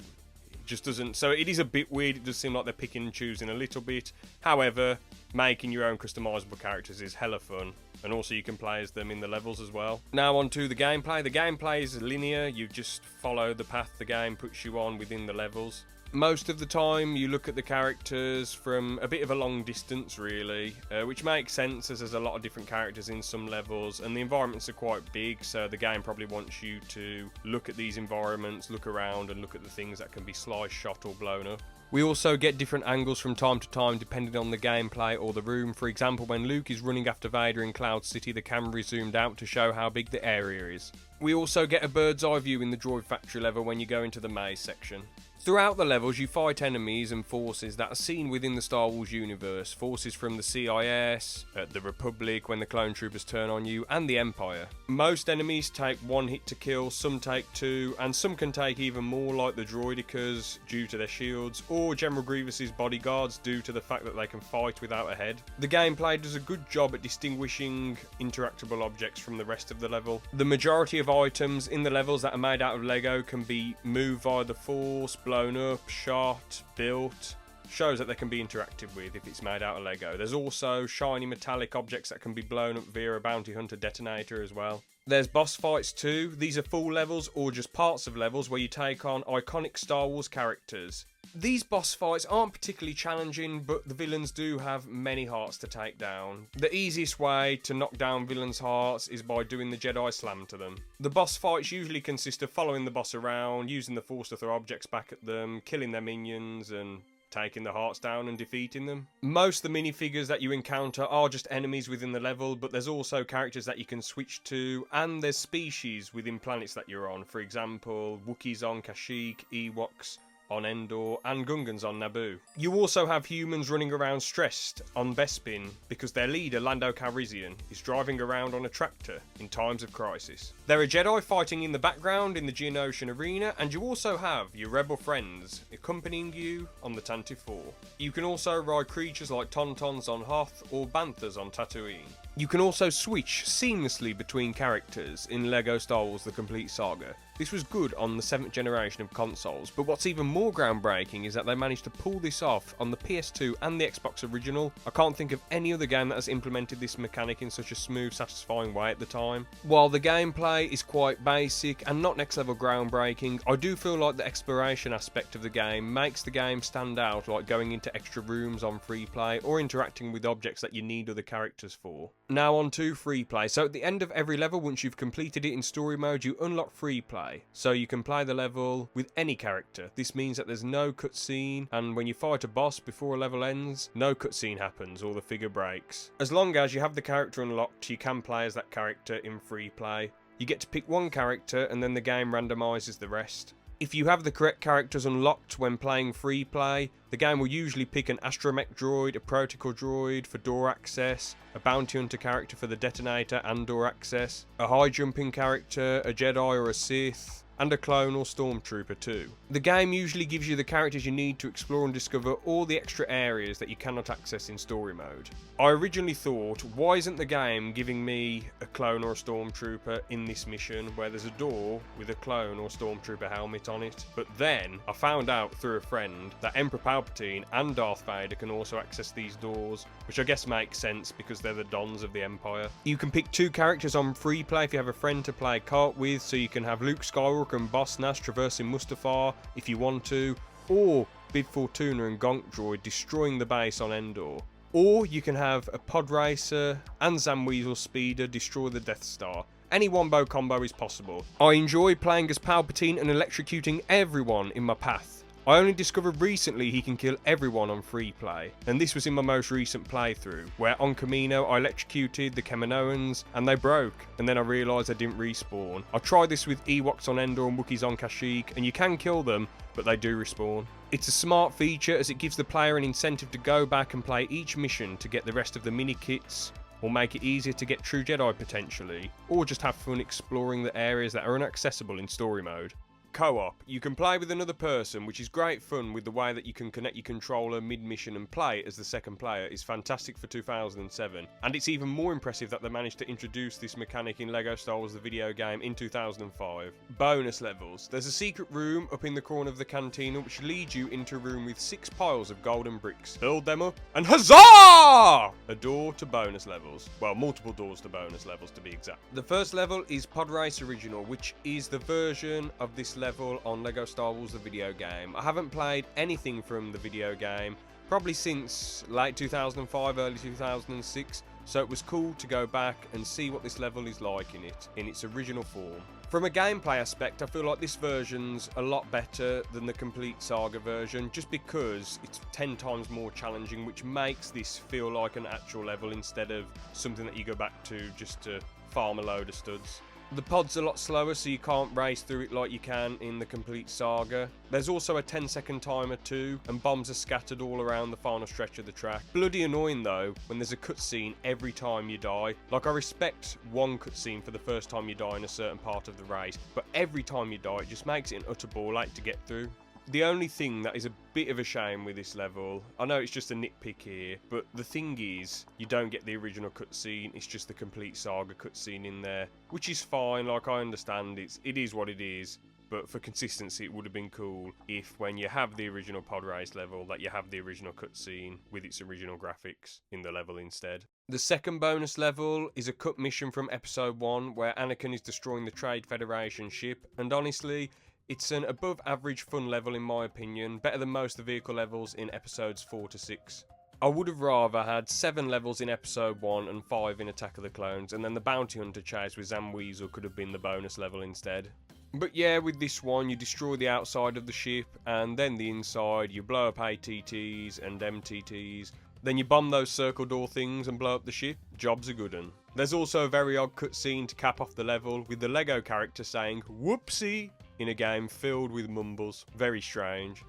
just doesn't. So it is a bit weird. It does seem like they're picking and choosing a little bit. However, making your own customizable characters is hella fun, and also you can play as them in the levels as well. Now on to the gameplay. The gameplay is linear. You just follow the path the game puts you on within the levels. Most of the time you look at the characters from a bit of a long distance, really, which makes sense as there's a lot of different characters in some levels, and the environments are quite big, so the game probably wants you to look at these environments, look around and look at the things that can be sliced, shot or blown up. We also get different angles from time to time depending on the gameplay or the room. For example, when Luke is running after Vader in Cloud City, the camera is zoomed out to show how big the area is. We also get a bird's eye view in the Droid Factory level when you go into the maze section. Throughout the levels, you fight enemies and forces that are seen within the Star Wars universe. Forces from the CIS, the Republic when the clone troopers turn on you, and the Empire. Most enemies take 1 hit to kill, some take 2, and some can take even more, like the droidicas due to their shields, or General Grievous's bodyguards due to the fact that they can fight without a head. The gameplay does a good job at distinguishing interactable objects from the rest of the level. The majority of items in the levels that are made out of Lego can be moved via the Force, blown up, shot, built. Shows that they can be interacted with if it's made out of Lego. There's also shiny metallic objects that can be blown up via a bounty hunter detonator as well. There's boss fights too. These are full levels or just parts of levels where you take on iconic Star Wars characters. These boss fights aren't particularly challenging, but the villains do have many hearts to take down. The easiest way to knock down villains' hearts is by doing the Jedi Slam to them. The boss fights usually consist of following the boss around, using the Force to throw objects back at them, killing their minions, and taking the hearts down and defeating them. Most of the minifigures that you encounter are just enemies within the level, but there's also characters that you can switch to, and there's species within planets that you're on. For example, Wookiees on Kashyyyk, Ewoks on Endor, and Gungans on Naboo. You also have humans running around stressed on Bespin because their leader, Lando Calrissian, is driving around on a tractor in times of crisis. There are Jedi fighting in the background in the Geonosian arena, and you also have your rebel friends accompanying you on the Tantive 4. You can also ride creatures like Tauntauns on Hoth or Banthas on Tatooine. You can also switch seamlessly between characters in LEGO Star Wars The Complete Saga. This was good on the 7th generation of consoles, but what's even more groundbreaking is that they managed to pull this off on the PS2 and the Xbox original. I can't think of any other game that has implemented this mechanic in such a smooth, satisfying way at the time. While the gameplay is quite basic and not next level groundbreaking, I do feel like the exploration aspect of the game makes the game stand out, like going into extra rooms on free play or interacting with objects that you need other characters for. Now on to free play. So at the end of every level, once you've completed it in story mode, you unlock free play. So you can play the level with any character. This means that there's no cutscene, and when you fight a boss before a level ends, no cutscene happens or the figure breaks. As long as you have the character unlocked, you can play as that character in free play. You get to pick one character and then the game randomizes the rest. If you have the correct characters unlocked when playing free play, the game will usually pick an astromech droid, a protocol droid for door access, a bounty hunter character for the detonator and door access, a high jumping character, a Jedi or a Sith, and a clone or stormtrooper too. The game usually gives you the characters you need to explore and discover all the extra areas that you cannot access in story mode. I originally thought, why isn't the game giving me a clone or a stormtrooper in this mission where there's a door with a clone or stormtrooper helmet on it? But then I found out through a friend that Emperor Palpatine and Darth Vader can also access these doors, which I guess makes sense because they're the Dons of the Empire. You can pick 2 characters on free play if you have a friend to play kart with, so you can have Luke Skywalker and Boss Nass traversing Mustafar if you want to, or Bib Fortuna and Gonk Droid destroying the base on Endor. Or you can have a Pod Racer and Zamweasel Speeder destroy the Death Star. Any wombo combo is possible. I enjoy playing as Palpatine and electrocuting everyone in my path. I only discovered recently he can kill everyone on free play, and this was in my most recent playthrough, where on Kamino I electrocuted the Kaminoans and they broke, and then I realised they didn't respawn. I tried this with Ewoks on Endor and Wookiees on Kashyyyk, and you can kill them, but they do respawn. It's a smart feature as it gives the player an incentive to go back and play each mission to get the rest of the mini kits, or make it easier to get True Jedi potentially, or just have fun exploring the areas that are inaccessible in story mode. Co-op. You can play with another person, which is great fun with the way that you can connect your controller mid-mission and play as the second player is fantastic for 2007. And it's even more impressive that they managed to introduce this mechanic in LEGO Star Wars the video game in 2005. Bonus levels. There's a secret room up in the corner of the Cantina which leads you into a room with 6 piles of golden bricks. Build them up and huzzah! A door to bonus levels. Well, multiple doors to bonus levels to be exact. The first level is Pod Race Original, which is the version of this level on LEGO Star Wars the video game. I haven't played anything from the video game probably since late 2005, early 2006, so it was cool to go back and see what this level is like in its original form. From a gameplay aspect, I feel like this version's a lot better than the complete Saga version, just because it's 10 times more challenging, which makes this feel like an actual level instead of something that you go back to just to farm a load of studs. The pod's a lot slower, so you can't race through it like you can in the complete Saga. There's also a 10-second timer too, and bombs are scattered all around the final stretch of the track. Bloody annoying though, when there's a cutscene every time you die. Like, I respect one cutscene for the first time you die in a certain part of the race, but every time you die it just makes it an utter ball ache to get through. The only thing that is a bit of a shame with this level, I know it's just a nitpick here, but the thing is, you don't get the original cutscene, it's just the complete Saga cutscene in there, which is fine. Like, I understand it is what it is, but for consistency it would have been cool if when you have the original pod race level, that you have the original cutscene with its original graphics in the level instead. The second bonus level is a cut mission from episode 1 where Anakin is destroying the Trade Federation ship, and honestly, it's an above average fun level in my opinion, better than most of the vehicle levels in episodes 4 to 6. I would have rather had 7 levels in episode 1 and 5 in Attack of the Clones, and then the bounty hunter chase with Zam Weasel could have been the bonus level instead. But yeah, with this one you destroy the outside of the ship and then the inside, you blow up ATTs and MTTs, then you bomb those circle door things and blow up the ship. Job's a good un. There's also a very odd cutscene to cap off the level with the Lego character saying whoopsie in a game filled with mumbles. Very strange.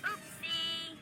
Oopsie.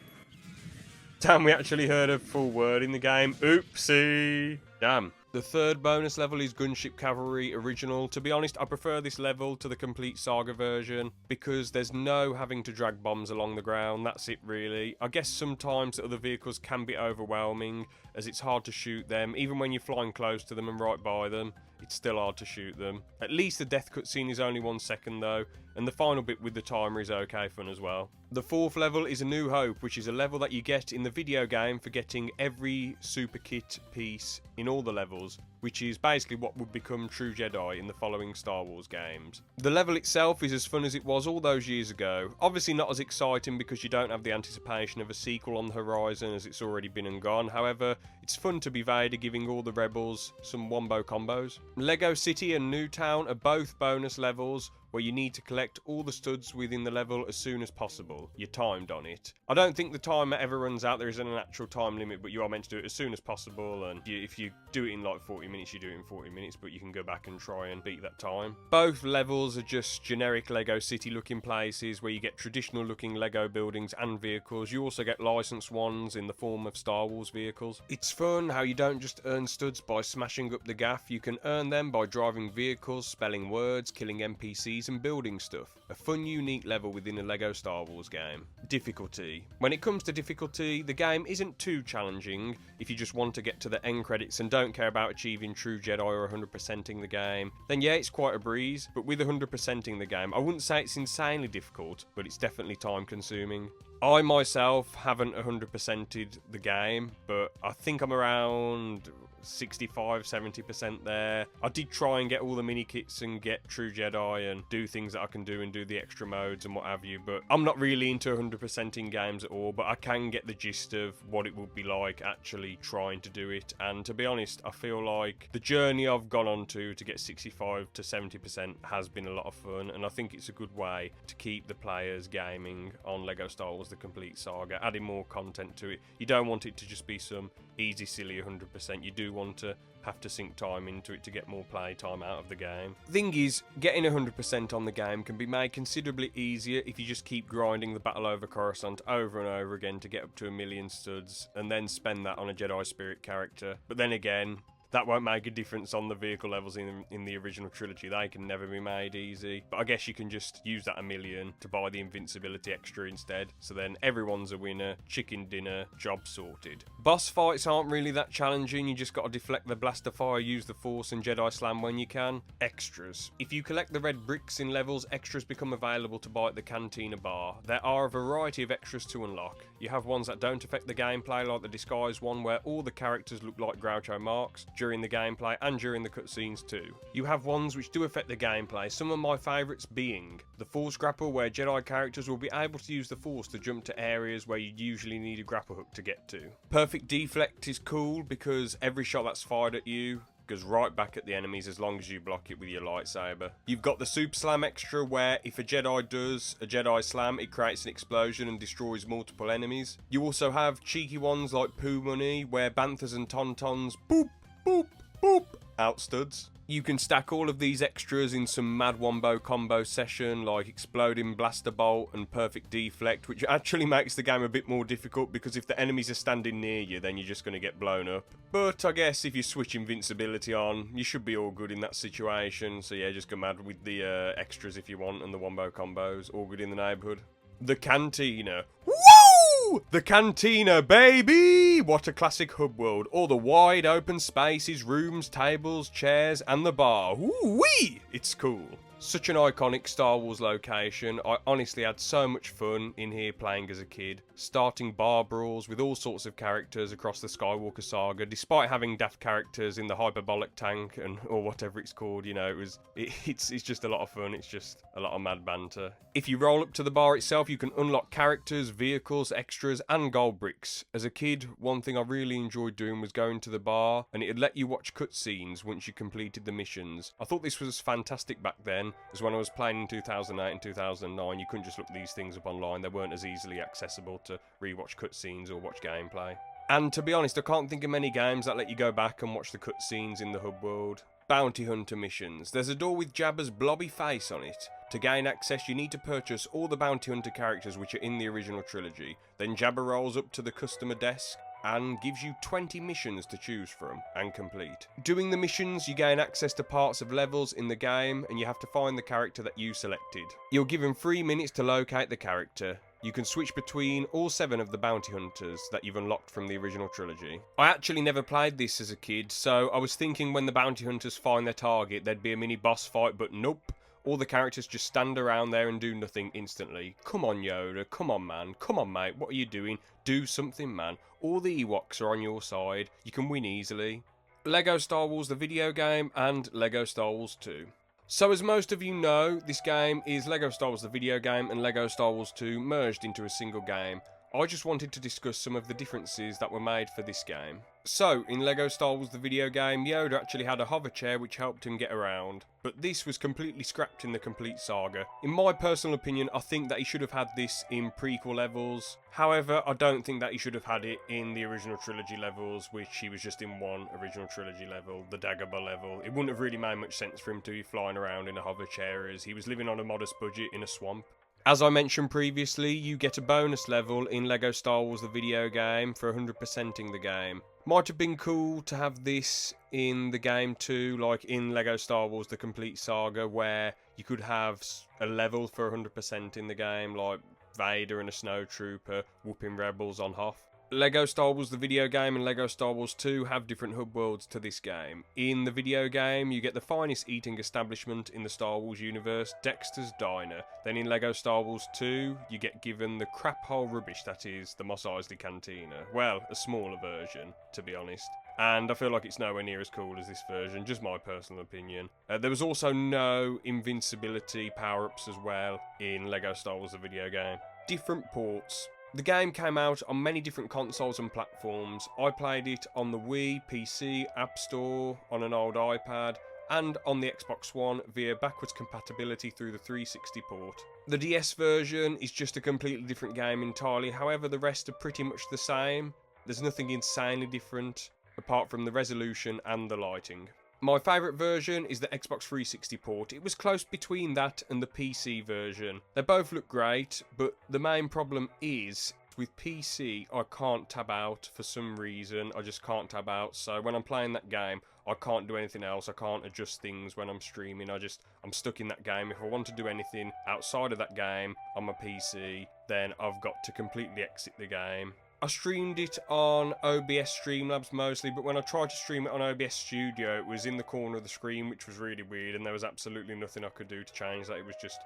Damn, we actually heard a full word in the game. Oopsie. Damn. The third bonus level is Gunship Cavalry Original. To be honest, I prefer this level to the complete Saga version because there's no having to drag bombs along the ground. That's it really. I guess sometimes the other vehicles can be overwhelming as it's hard to shoot them. Even when you're flying close to them and right by them, it's still hard to shoot them. At least the death cutscene is only 1 second though, and the final bit with the timer is okay fun as well. The fourth level is A New Hope, which is a level that you get in the video game for getting every super kit piece in all the levels, which is basically what would become True Jedi in the following Star Wars games. The level itself is as fun as it was all those years ago. Obviously not as exciting because you don't have the anticipation of a sequel on the horizon as it's already been and gone. However, it's fun to be Vader giving all the rebels some wombo combos. Lego City and Newtown are both bonus levels where you need to collect all the studs within the level as soon as possible. You're timed on it. I don't think the timer ever runs out. There isn't an actual time limit, but you are meant to do it as soon as possible, and if you do it in like 40 minutes, you do it in 40 minutes, but you can go back and try and beat that time. Both levels are just generic Lego City looking places where you get traditional looking Lego buildings and vehicles. You also get licensed ones in the form of Star Wars vehicles. It's fun how you don't just earn studs by smashing up the gaff, you can earn them by driving vehicles, spelling words, killing NPCs and building stuff. A fun, unique level within a Lego Star Wars game. Difficulty. When it comes to difficulty, the game isn't too challenging if you just want to get to the end credits and don't care about achieving True Jedi or 100%ing the game. Then yeah, it's quite a breeze, but with 100%ing the game, I wouldn't say it's insanely difficult, but it's definitely time consuming. I myself haven't 100%ed the game, but I think I'm around 65-70% there. I did try and get all the mini kits and get True Jedi and do things that I can do and do the extra modes and what have you, but I'm not really into 100%ing games at all, but I can get the gist of what it would be like actually trying to do it. And to be honest, I feel like the journey I've gone on to get 65 to 70% has been a lot of fun, and I think it's a good way to keep the players gaming on Lego Star Wars The Complete Saga, adding more content to it. You don't want it to just be some easy silly 100%. You do want to have to sink time into it to get more play time out of the game. Thing is, getting 100% on the game can be made considerably easier if you just keep grinding the Battle over Coruscant over and over again to get up to 1,000,000 studs and then spend that on a Jedi Spirit character. But then again, that won't make a difference on the vehicle levels in the original trilogy. They can never be made easy. But I guess you can just use that 1,000,000 to buy the invincibility extra instead. So then everyone's a winner, chicken dinner, job sorted. Boss fights aren't really that challenging. You just got to deflect the blaster fire, use the Force and Jedi Slam when you can. Extras. If you collect the red bricks in levels, extras become available to buy at the Cantina bar. There are a variety of extras to unlock. You have ones that don't affect the gameplay, like the disguise one where all the characters look like Groucho Marx during the gameplay and during the cutscenes too. You have ones which do affect the gameplay, some of my favourites being the Force Grapple, where Jedi characters will be able to use the Force to jump to areas where you usually need a grapple hook to get to. Perfect Deflect is cool because every shot that's fired at you goes right back at the enemies as long as you block it with your lightsaber. You've got the Super Slam extra where if a Jedi does a Jedi Slam, it creates an explosion and destroys multiple enemies. You also have cheeky ones like Poo Money where Banthas and Tauntauns boop boop boop outstuds. You can stack all of these extras in some mad wombo combo session, like Exploding Blaster Bolt and Perfect Deflect, which actually makes the game a bit more difficult because if the enemies are standing near you, then you're just going to get blown up. But I guess if you switch invincibility on, you should be all good in that situation. So yeah, just go mad with the extras if you want, and the wombo combos, all good in the neighbourhood. The Cantina. Woo! The Cantina, baby! What a classic hub world. All the wide open spaces, rooms, tables, chairs, and the bar. Woo-wee! It's cool. Such an iconic Star Wars location. I honestly had so much fun in here playing as a kid. Starting bar brawls with all sorts of characters across the Skywalker saga, despite having daft characters in the hyperbolic tank and or whatever it's called, you know, it's just a lot of fun. It's just a lot of mad banter. If you roll up to the bar itself, you can unlock characters, vehicles, extras, and gold bricks. As a kid, one thing I really enjoyed doing was going to the bar, and it'd let you watch cutscenes once you completed the missions. I thought this was fantastic back then, as when I was playing in 2008 and 2009, you couldn't just look these things up online. They weren't as easily accessible to rewatch cutscenes or watch gameplay. And to be honest, I can't think of many games that let you go back and watch the cutscenes in the hub world. Bounty Hunter missions. There's a door with Jabba's blobby face on it. To gain access, you need to purchase all the Bounty Hunter characters which are in the original trilogy. Then Jabba rolls up to the customer desk and gives you 20 missions to choose from and complete. Doing the missions, you gain access to parts of levels in the game, and you have to find the character that you selected. You're given 3 minutes to locate the character. You can switch between all 7 of the bounty hunters that you've unlocked from the original trilogy. I actually never played this as a kid, so I was thinking when the bounty hunters find their target, there'd be a mini boss fight, but nope. All the characters just stand around there and do nothing instantly. Come on, Yoda. Come on, man. Come on, mate. What are you doing? Do something, man. All the Ewoks are on your side. You can win easily. Lego Star Wars the video game and Lego Star Wars 2. So as most of you know, this game is Lego Star Wars the video game and Lego Star Wars 2 merged into a single game. I just wanted to discuss some of the differences that were made for this game. So, in Lego Star Wars the video game, Yoda actually had a hover chair which helped him get around. But this was completely scrapped in the complete saga. In my personal opinion, I think that he should have had this in prequel levels. However, I don't think that he should have had it in the original trilogy levels, which he was just in one original trilogy level, the Dagobah level. It wouldn't have really made much sense for him to be flying around in a hover chair as he was living on a modest budget in a swamp. As I mentioned previously, you get a bonus level in Lego Star Wars the video game for 100%ing the game. Might have been cool to have this in the game too, like in Lego Star Wars the complete saga, where you could have a level for 100% in the game, like Vader and a snowtrooper whooping rebels on Hoth. Lego Star Wars the video game and Lego Star Wars 2 have different hub worlds to this game. In the video game, you get the finest eating establishment in the Star Wars universe, Dexter's Diner. Then in Lego Star Wars 2, you get given the crap hole rubbish that is the Mos Eisley Cantina. Well, a smaller version, to be honest. And I feel like it's nowhere near as cool as this version, just my personal opinion. There was also no invincibility power-ups as well in Lego Star Wars the video game. Different ports. The game came out on many different consoles and platforms. I played it on the Wii, PC, App Store, on an old iPad, and on the Xbox One via backwards compatibility through the 360 port. The DS version is just a completely different game entirely, however the rest are pretty much the same. There's nothing insanely different, apart from the resolution and the lighting. My favourite version is the Xbox 360 port. It was close between that and the PC version. They both look great, but the main problem is, with PC, I can't tab out for some reason. I just can't tab out, so when I'm playing that game, I can't do anything else. I can't adjust things when I'm streaming. I'm stuck in that game. If I want to do anything outside of that game on my PC, then I've got to completely exit the game. I streamed it on OBS Streamlabs mostly, but when I tried to stream it on OBS Studio, it was in the corner of the screen, which was really weird, and there was absolutely nothing I could do to change that. It was just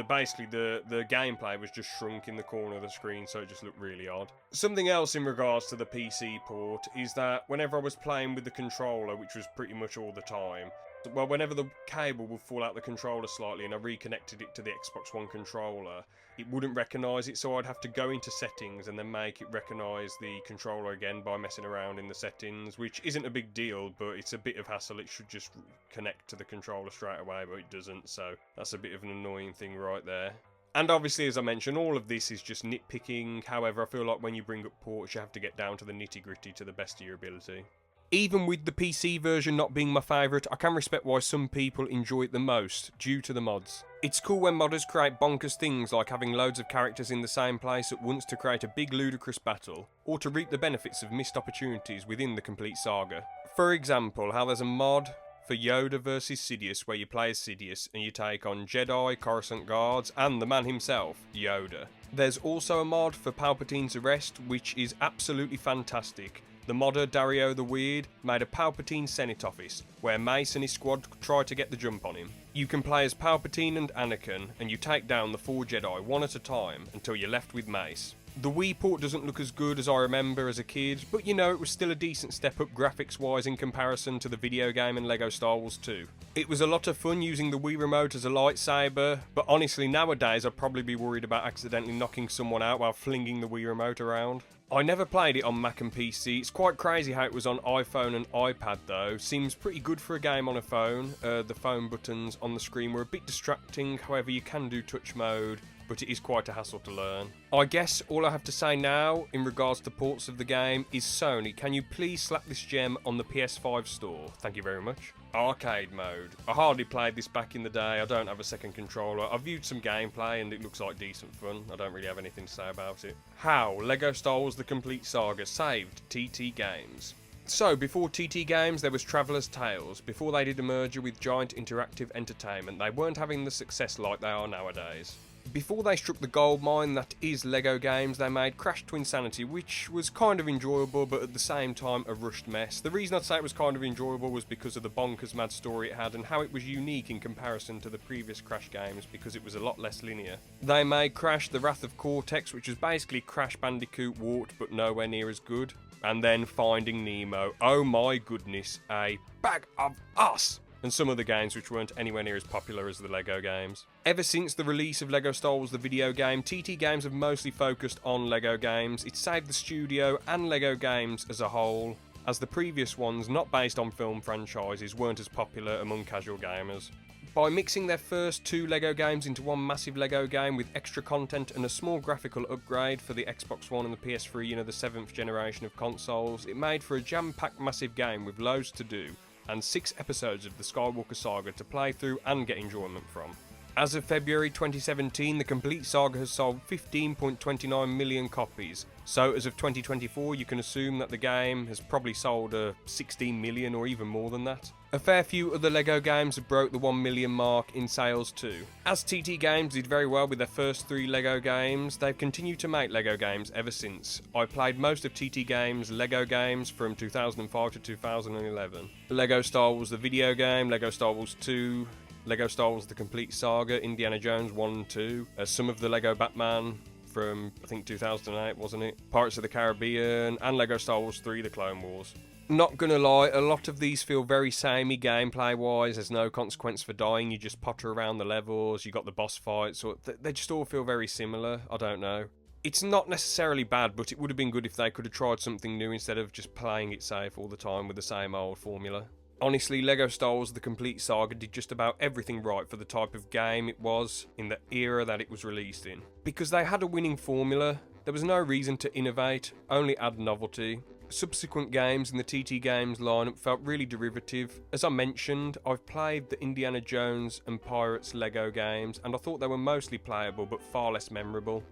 basically the gameplay was just shrunk in the corner of the screen, so it just looked really odd. Something else in regards to the PC port is that whenever I was playing with the controller, which was pretty much all the time, well, whenever the cable would fall out the controller slightly and I reconnected it to the Xbox One controller, it wouldn't recognise it, so I'd have to go into settings and then make it recognise the controller again by messing around in the settings, which isn't a big deal, but it's a bit of hassle. It should just connect to the controller straight away, but it doesn't, so that's a bit of an annoying thing right there. And obviously, as I mentioned, all of this is just nitpicking. However, I feel like when you bring up ports, you have to get down to the nitty-gritty to the best of your ability. Even with the PC version not being my favourite, I can respect why some people enjoy it the most, due to the mods. It's cool when modders create bonkers things like having loads of characters in the same place at once to create a big ludicrous battle, or to reap the benefits of missed opportunities within the complete saga. For example, how there's a mod for Yoda vs Sidious where you play as Sidious and you take on Jedi, Coruscant guards, and the man himself, Yoda. There's also a mod for Palpatine's arrest, which is absolutely fantastic. The modder Dario the Weird made a Palpatine Senate office, where Mace and his squad try to get the jump on him. You can play as Palpatine and Anakin, and you take down the 4 Jedi one at a time until you're left with Mace. The Wii port doesn't look as good as I remember as a kid, but you know, it was still a decent step up graphics wise in comparison to the video game and LEGO Star Wars 2. It was a lot of fun using the Wii remote as a lightsaber, but honestly nowadays I'd probably be worried about accidentally knocking someone out while flinging the Wii remote around. I never played it on Mac and PC. It's quite crazy how it was on iPhone and iPad though. Seems pretty good for a game on a phone. The phone buttons on the screen were a bit distracting, however you can do touch mode, but it is quite a hassle to learn. I guess all I have to say now in regards to ports of the game is Sony, can you please slap this gem on the PS5 store? Thank you very much. Arcade mode. I hardly played this back in the day. I don't have a second controller. I've viewed some gameplay and it looks like decent fun. I don't really have anything to say about it. How LEGO Star Wars The Complete Saga saved TT Games. So, before TT Games, there was Traveller's Tales. Before they did a merger with Giant Interactive Entertainment, they weren't having the success like they are nowadays. Before they struck the gold mine that is LEGO Games, they made Crash Twinsanity, which was kind of enjoyable, but at the same time a rushed mess. The reason I'd say it was kind of enjoyable was because of the bonkers mad story it had and how it was unique in comparison to the previous Crash games, because it was a lot less linear. They made Crash The Wrath of Cortex, which was basically Crash Bandicoot warped but nowhere near as good. And then Finding Nemo. Oh my goodness, a bag of ass! And some other games which weren't anywhere near as popular as the LEGO games. Ever since the release of LEGO Star Wars the video game, TT Games have mostly focused on LEGO games. It saved the studio and LEGO games as a whole, as the previous ones, not based on film franchises, weren't as popular among casual gamers. By mixing their first 2 LEGO games into one massive LEGO game with extra content and a small graphical upgrade for the Xbox One and the PS3, you know, the 7th generation of consoles, it made for a jam-packed massive game with loads to do, and 6 episodes of the Skywalker Saga to play through and get enjoyment from. As of February 2017, the complete saga has sold 15.29 million copies, so as of 2024 you can assume that the game has probably sold 16 million or even more than that. A fair few other LEGO games have broke the 1 million mark in sales too. As TT Games did very well with their first 3 LEGO games, they've continued to make LEGO games ever since. I played most of TT Games' LEGO games from 2005 to 2011. LEGO Star Wars the video game, LEGO Star Wars 2, LEGO Star Wars The Complete Saga, Indiana Jones 1 and 2, some of the LEGO Batman from, I think 2008, wasn't it? Pirates of the Caribbean, and LEGO Star Wars 3 The Clone Wars. Not gonna lie, a lot of these feel very samey gameplay wise. There's no consequence for dying, you just potter around the levels, you got the boss fights, or they just all feel very similar. I don't know. It's not necessarily bad, but it would have been good if they could have tried something new instead of just playing it safe all the time with the same old formula. Honestly, LEGO Star Wars The Complete Saga did just about everything right for the type of game it was in the era that it was released in. Because they had a winning formula, there was no reason to innovate, only add novelty. Subsequent games in the TT Games lineup felt really derivative. As I mentioned, I've played the Indiana Jones and Pirates LEGO games, and I thought they were mostly playable but far less memorable.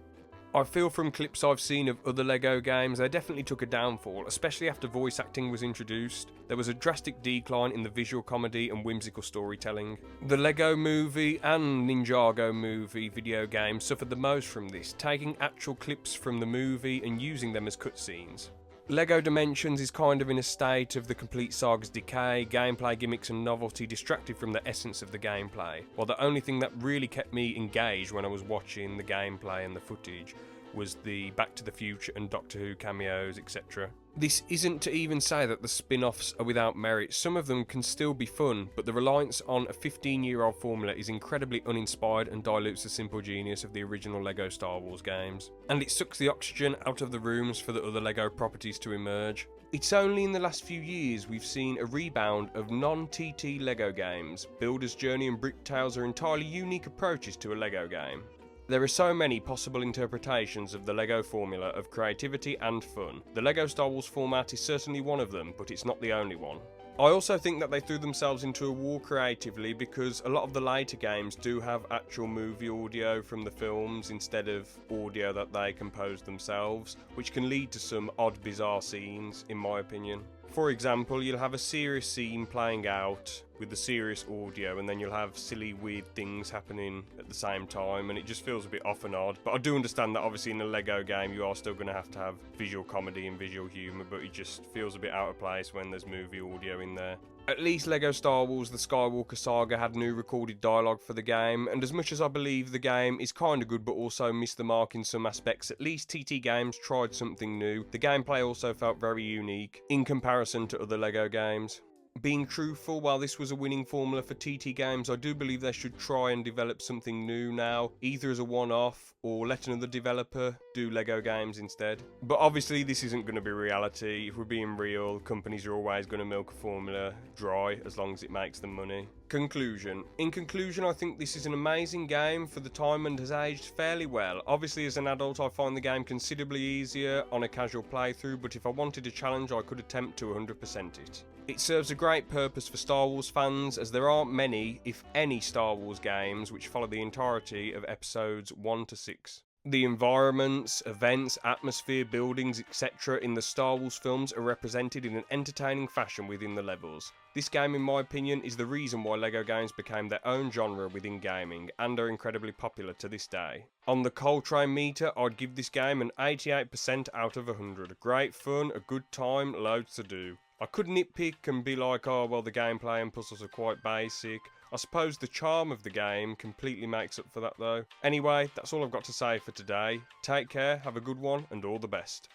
I feel from clips I've seen of other LEGO games, they definitely took a downfall, especially after voice acting was introduced. There was a drastic decline in the visual comedy and whimsical storytelling. The LEGO Movie and Ninjago Movie video games suffered the most from this, taking actual clips from the movie and using them as cutscenes. LEGO Dimensions is kind of in a state of the complete saga's decay, gameplay gimmicks and novelty distracted from the essence of the gameplay, while the only thing that really kept me engaged when I was watching the gameplay and the footage was the Back to the Future and Doctor Who cameos, etc. This isn't to even say that the spin-offs are without merit. Some of them can still be fun, but the reliance on a 15-year-old formula is incredibly uninspired and dilutes the simple genius of the original LEGO Star Wars games. And it sucks the oxygen out of the rooms for the other LEGO properties to emerge. It's only in the last few years we've seen a rebound of non-TT LEGO games. Builder's Journey and Brick Tales are entirely unique approaches to a LEGO game. There are so many possible interpretations of the LEGO formula of creativity and fun. The LEGO Star Wars format is certainly one of them, but it's not the only one. I also think that they threw themselves into a wall creatively because a lot of the later games do have actual movie audio from the films instead of audio that they composed themselves, which can lead to some odd, bizarre scenes, in my opinion. For example, you'll have a serious scene playing out with the serious audio, and then you'll have silly, weird things happening at the same time, and it just feels a bit off and odd. But I do understand that obviously in a LEGO game you are still going to have visual comedy and visual humour, but it just feels a bit out of place when there's movie audio in there. At least LEGO Star Wars The Skywalker Saga had new recorded dialogue for the game, and as much as I believe the game is kinda good but also missed the mark in some aspects, at least TT Games tried something new. The gameplay also felt very unique in comparison to other LEGO games. Being truthful, while this was a winning formula for TT Games, I do believe they should try and develop something new now, either as a one-off or let another developer do LEGO games instead. But obviously this isn't going to be reality. If we're being real, companies are always going to milk a formula dry as long as it makes them money. Conclusion. In conclusion, I think this is an amazing game for the time and has aged fairly well. Obviously as an adult I find the game considerably easier on a casual playthrough, but if I wanted a challenge I could attempt to 100% it. It serves a great purpose for Star Wars fans, as there aren't many, if any, Star Wars games which follow the entirety of episodes 1 to 6. The environments, events, atmosphere, buildings, etc. in the Star Wars films are represented in an entertaining fashion within the levels. This game, in my opinion, is the reason why LEGO games became their own genre within gaming, and are incredibly popular to this day. On the Coltrain meter, I'd give this game an 88% out of 100. Great fun, a good time, loads to do. I could nitpick and be like, oh well, the gameplay and puzzles are quite basic. I suppose the charm of the game completely makes up for that though. Anyway, that's all I've got to say for today. Take care, have a good one, and all the best.